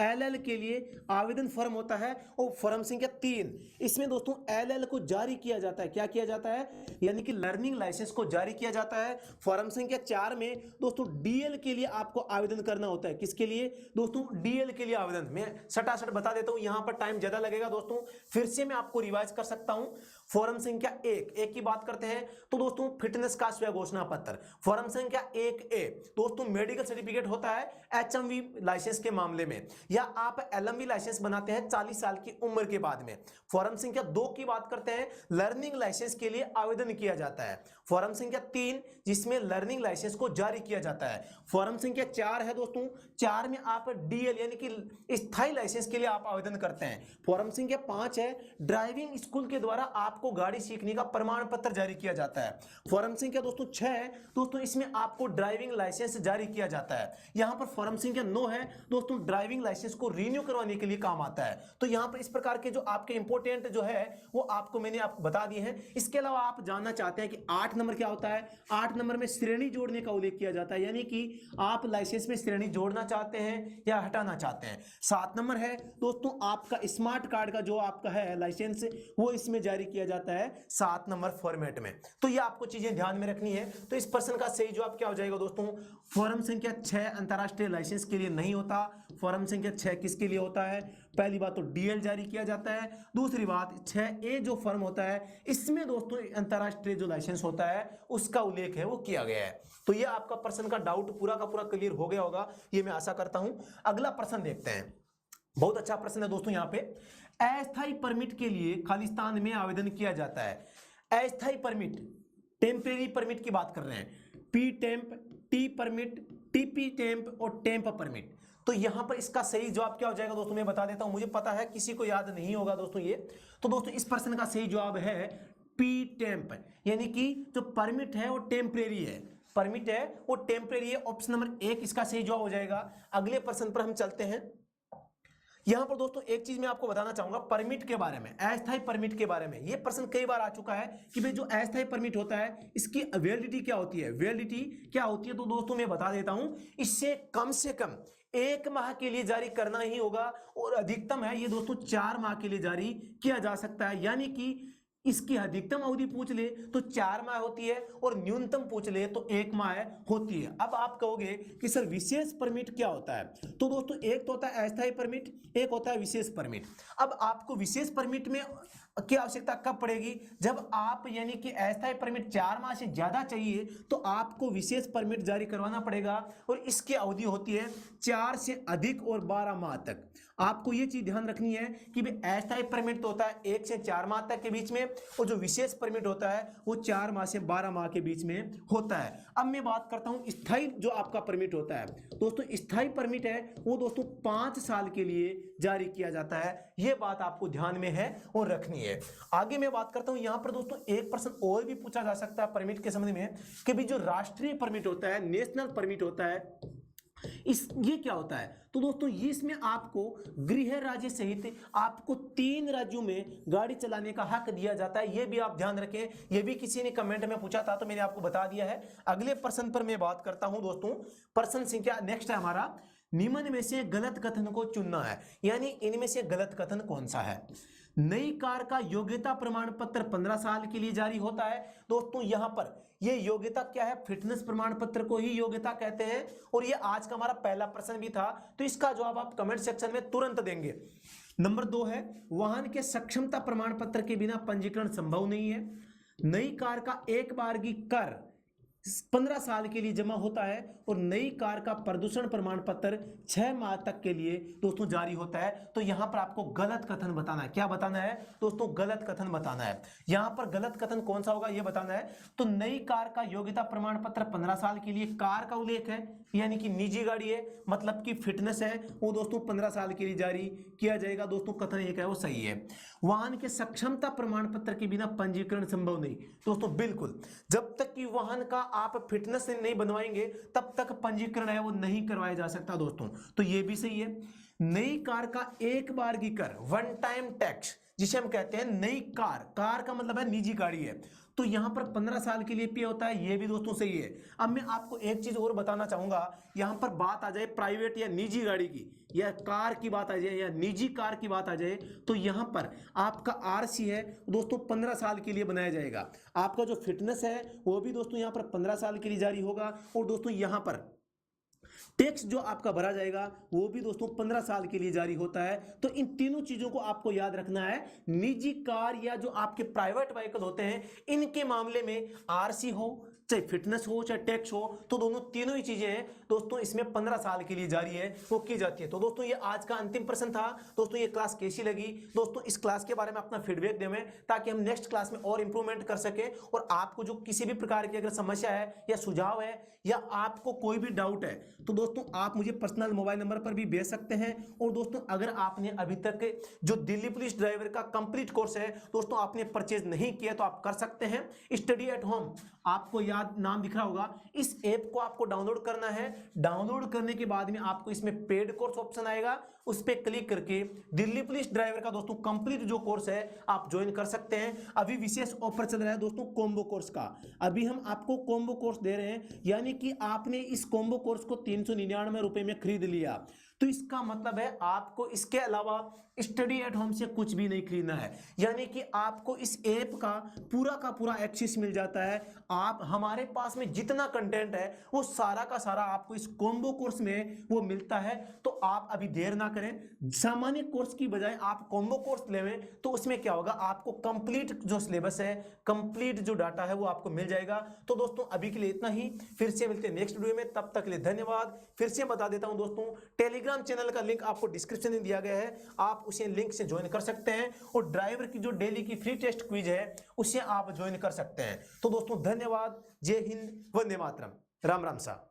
LL के लिए आवेदन फॉर्म होता है। और फॉर्म संख्या 3, इसमें दोस्तों LL को जारी किया जाता है। क्या किया जाता है? यानी कि लर्निंग लाइसेंस को जारी किया जाता है। फॉर्म संख्या 4 में दोस्तों DL के लिए आपको आवेदन करना होता है। किसके लिए दोस्तों? DL के लिए आवेदन। मैं सटासट बता देता हूं, यहां पर टाइम ज्यादा लगेगा दोस्तों, फिर से मैं आपको रिवाइज कर सकता हूं। फॉर्म संख्या 1 की बात करते हैं तो दोस्तों फिटनेस का स्व घोषणा पत्र। फॉर्म संख्या 1A दोस्तों मेडिकल सर्टिफिकेट होता है HMV लाइसेंस के मामले में, या आप LMV लाइसेंस बनाते हैं 40 साल की उम्र के बाद में। फॉर्म संख्या 2 की बात करते हैं, लर्निंग लाइसेंस के लिए आवेदन किया जाता है। फॉर्म संख्या 3 जिसमें लर्निंग लाइसेंस को जारी किया जाता है। फॉर्म संख्या 4 है दोस्तों, 4 में आप DL यानी कि स्थायी लाइसेंस के लिए आप आवेदन करते हैं। फॉर्म संख्या 5 है ड्राइविंग स्कूल के द्वारा आपको गाड़ी सीखने का प्रमाण पत्र जारी किया जाता है। फॉर्म संख्या दोस्तों 6 है दोस्तों, इसमें आपको ड्राइविंग लाइसेंस जारी किया जाता है। यहां पर फॉर्म संख्या 9 है दोस्तों, ड्राइविंग लाइसेंस को रिन्यू करवाने के लिए काम आता है। तो यहां पर इस प्रकार के जो आपके इंपोर्टेंट जो है वो आपको मैंने आपको बता दिए हैं। इसके अलावा आप जानना चाहते हैं कि 8 नंबर क्या होता है? 8 नंबर में श्रेणी जोड़ने का उल्लेख किया जाता है, यानी कि आप लाइसेंस में श्रेणी जोड़ना चाहते हैं या हटाना चाहते हैं। 7 नंबर है दोस्तों आपका स्मार्ट कार्ड का जो आपका है लाइसेंस वो इसमें जारी किया जाता है 7 नंबर फॉर्मेट में। तो ये आपको चीजें ध्यान में रखनी है। तो इस प्रश्न का सही जवाब क्या हो जाएगा दोस्तों? फॉर्म संख्या 6 अंतरराष्ट्रीय लाइसेंस के लिए नहीं होता। फॉर्म संख्या 6 किसके लिए होता है? पहली बात तो DL जारी किया जाता है। दूसरी बात 6A जो फॉर्म होता है इसमें दोस्तों अंतरराष्ट्रीय जो लाइसेंस होता है उसका उल्लेख है वो किया गया है। तो ये आपका प्रश्न का डाउट पूरा का पूरा क्लियर हो गया होगा, ये मैं आशा करता हूं। अगला प्रश्न देखते हैं, बहुत अच्छा प्रश्न है दोस्तों। यहाँ पे अस्थायी परमिट के लिए खालिस्तान में आवेदन किया जाता है। अस्थायी परमिट, टेम्परेरी परमिट की बात कर रहे हैं। P temp, T permit, TP temp और टेम्प परमिट। तो यहां पर इसका सही जवाब क्या हो जाएगा दोस्तों? मैं बता देता हूं, मुझे पता है किसी को याद नहीं होगा दोस्तों ये। तो दोस्तों इस प्रश्न का सही जवाब है P टेम्प, यानी कि जो परमिट है वो टेम्परेरी है। परमिट है वो टेम्परेरी है। ऑप्शन नंबर 1 इसका सही जवाब हो जाएगा। अगले प्रश्न पर हम चलते हैं। यहां पर दोस्तों एक चीज मैं आपको बताना चाहूंगा परमिट के बारे में, अस्थायी परमिट के बारे में। यह प्रश्न कई बार आ चुका है कि भाई जो अस्थायी परमिट होता है इसकी वैलिडिटी क्या होती है? वैलिडिटी क्या होती है? तो दोस्तों मैं बता देता हूं, इससे कम 1 माह के लिए जारी करना ही होगा, और अधिकतम है ये दोस्तों 4 माह के लिए जारी किया जा सकता है। यानी कि इसकी अधिकतम अवधि पूछ ले तो 4 माह होती है और न्यूनतम पूछ ले तो 1 माह होती है। अब आप कहोगे कि सर विशेष परमिट क्या होता है? तो दोस्तों एक तो होता है अस्थायी परमिट, एक होता है विशेष परमिट। अब आपको विशेष परमिट में की आवश्यकता कब पड़ेगी? जब आप यानी कि अस्थायी परमिट 4 माह से ज्यादा चाहिए तो आपको विशेष परमिट जारी करवाना पड़ेगा, और इसकी अवधि होती है 4 से अधिक और 12 माह तक। आपको ये चीज ध्यान रखनी है कि भाई अस्थायी परमिट तो होता है 1 से 4 माह तक के बीच में, और जो विशेष परमिट होता है वो 4 माह से 12 माह के बीच में होता है। अब मैं बात करता हूं स्थायी जो आपका परमिट होता है। दोस्तों स्थायी परमिट है वो दोस्तों 5 साल के लिए जारी किया जाता है, ये बात आपको ध्यान में है और रखनी है। आगे मैं बात करता हूं, यहां पर दोस्तों एक प्रश्न और भी पूछा जा सकता है परमिट के संबंध में कि भाई जो राष्ट्रीय परमिट होता है, नेशनल परमिट होता है, ये क्या होता है। तो दोस्तों ये इसमें आपको गृह राज्य सहित आपको 3 राज्यों में गाड़ी चलाने का हक दिया जाता है, ये भी आप ध्यान रखें। ये भी किसी ने कमेंट में पूछा था तो मैंने आपको बता दिया है। अगले प्रश्न पर मैं बात करता हूं दोस्तों, प्रश्न संख्या नेक्स्ट है हमारा, निम्न में से गलत कथन को चुनना है, यानी इनमें से गलत कथन कौन सा है। नई कार का योग्यता प्रमाण पत्र 15 साल के लिए जारी होता है। दोस्तों यहां पर ये योग्यता क्या है, फिटनेस प्रमाण पत्र को ही योग्यता कहते हैं, और ये आज का हमारा पहला प्रश्न भी था, तो इसका जवाब आप कमेंट सेक्शन में तुरंत देंगे। नंबर 2 है, वाहन के सक्षमता प्रमाण पत्र के बिना पंजीकरण संभव नहीं है। नई कार का एक बारगी कर 15 साल के लिए जमा होता है, और नई कार का प्रदूषण प्रमाण पत्र 6 माह तक के लिए दोस्तों जारी होता है। तो यहां पर आपको गलत कथन बताना है। क्या बताना है दोस्तों, गलत कथन बताना है। यहां पर गलत कथन कौन सा होगा ये बताना है। तो नई कार का योग्यता प्रमाण पत्र 15 साल के लिए, कार का उल्लेख है यानी कि निजी गाड़ी है, मतलब कि फिटनेस है, वो दोस्तों 15 साल के लिए जारी किया जाएगा। दोस्तों कथन एक है वो सही है। वाहन के सक्षमता प्रमाण पत्र के बिना पंजीकरण संभव नहीं। दोस्तों बिल्कुल, जब तक कि वाहन का आप फिटनेस नहीं बनवाएंगे तब तक पंजीकरण है वो नहीं करवाया जा सकता दोस्तों, तो ये भी सही है। नई कार का एक बारगी कर, वन टाइम टैक्स, जिसे हम कहते हैं नई कार, कार का मतलब है निजी गाड़ी है, तो यहां पर 15 साल के लिए पे होता है, ये भी दोस्तों सही है। अब मैं आपको एक चीज और बताना चाहूंगा, यहां पर बात आ जाए प्राइवेट या निजी गाड़ी की, या कार की बात आ जाए, या निजी कार की बात आ जाए, तो यहां पर आपका आरसी है दोस्तों 15 साल के लिए बनाया जाएगा। आपका जो फिटनेस है वो भी दोस्तों यहां पर 15 साल के लिए जारी होगा, और दोस्तों यहां पर टैक्स जो आपका भरा जाएगा वो भी दोस्तों 15 साल के लिए जारी होता है। तो इन तीनों चीजों को आपको याद रखना है। निजी कार या जो आपके प्राइवेट व्हीकल होते हैं, इनके मामले में आरसी हो, चाहे फिटनेस हो, चाहे टैक्स हो, तो दोनों तीनों ही चीजें हैं दोस्तों इसमें 15 साल के लिए जारी है वो की जाती है। तो दोस्तों ये आज का अंतिम प्रश्न था। दोस्तों ये क्लास कैसी लगी दोस्तों, इस क्लास के बारे में अपना फीडबैक दें ताकि हम नेक्स्ट क्लास में और इंप्रूवमेंट कर सके। और आपको जो किसी भी प्रकार की अगर समस्या है या सुझाव है या आपको कोई भी डाउट है तो दोस्तों आप मुझे पर्सनल मोबाइल नंबर पर भी भेज सकते हैं। और दोस्तों अगर आपने अभी तक जो दिल्ली पुलिस ड्राइवर का कंप्लीट कोर्स है दोस्तों आपने परचेज नहीं किया तो आप कर सकते हैं। स्टडी एट होम आपको याद नाम दिख रहा होगा, इस ऐप को आपको डाउनलोड करना है। डाउनलोड करने के बाद में आपको इसमें पेड कोर्स ऑप्शन आएगा, उस पर क्लिक करके दिल्ली पुलिस ड्राइवर का दोस्तों कंप्लीट जो कोर्स है आप ज्वाइन कर सकते हैं। अभी विशेष ऑफर चल रहा है दोस्तों कॉम्बो कोर्स का, अभी हम आपको कॉम्बो कोर्स दे रहे हैं, यानी कि आपने इस कॉम्बो कोर्स को 399 रुपए में खरीद लिया तो इसका मतलब है आपको इसके अलावा स्टडी एट होम से कुछ भी नहीं खरीदना है, यानी कि आपको इस ऐप का पूरा एक्सेस मिल जाता है। आप हमारे पास में जितना कंटेंट है वो सारा का सारा आपको इस कॉम्बो कोर्स में वो मिलता है। तो आप अभी देर ना करें, सामान्य कोर्स की बजाय आप कॉम्बो कोर्स लेवें तो उसमें क्या होगा, आपको कंप्लीट जो सिलेबस है, कंप्लीट जो डाटा है वो आपको मिल जाएगा। तो दोस्तों अभी के लिए इतना ही, फिर से मिलते हैं नेक्स्ट वीडियो में, तब तक के लिए धन्यवाद। फिर से बता देता हूं दोस्तों, टेलीग्राम चैनल का लिंक आपको डिस्क्रिप्शन में दिया गया है, आप उसे लिंक से ज्वाइन कर सकते हैं। और ड्राइवर की जो डेली की फ्री टेस्ट क्विज है उसे आप ज्वाइन कर सकते हैं। तो दोस्तों धन्यवाद, जय हिंद, वंदे मातरम, राम राम सा।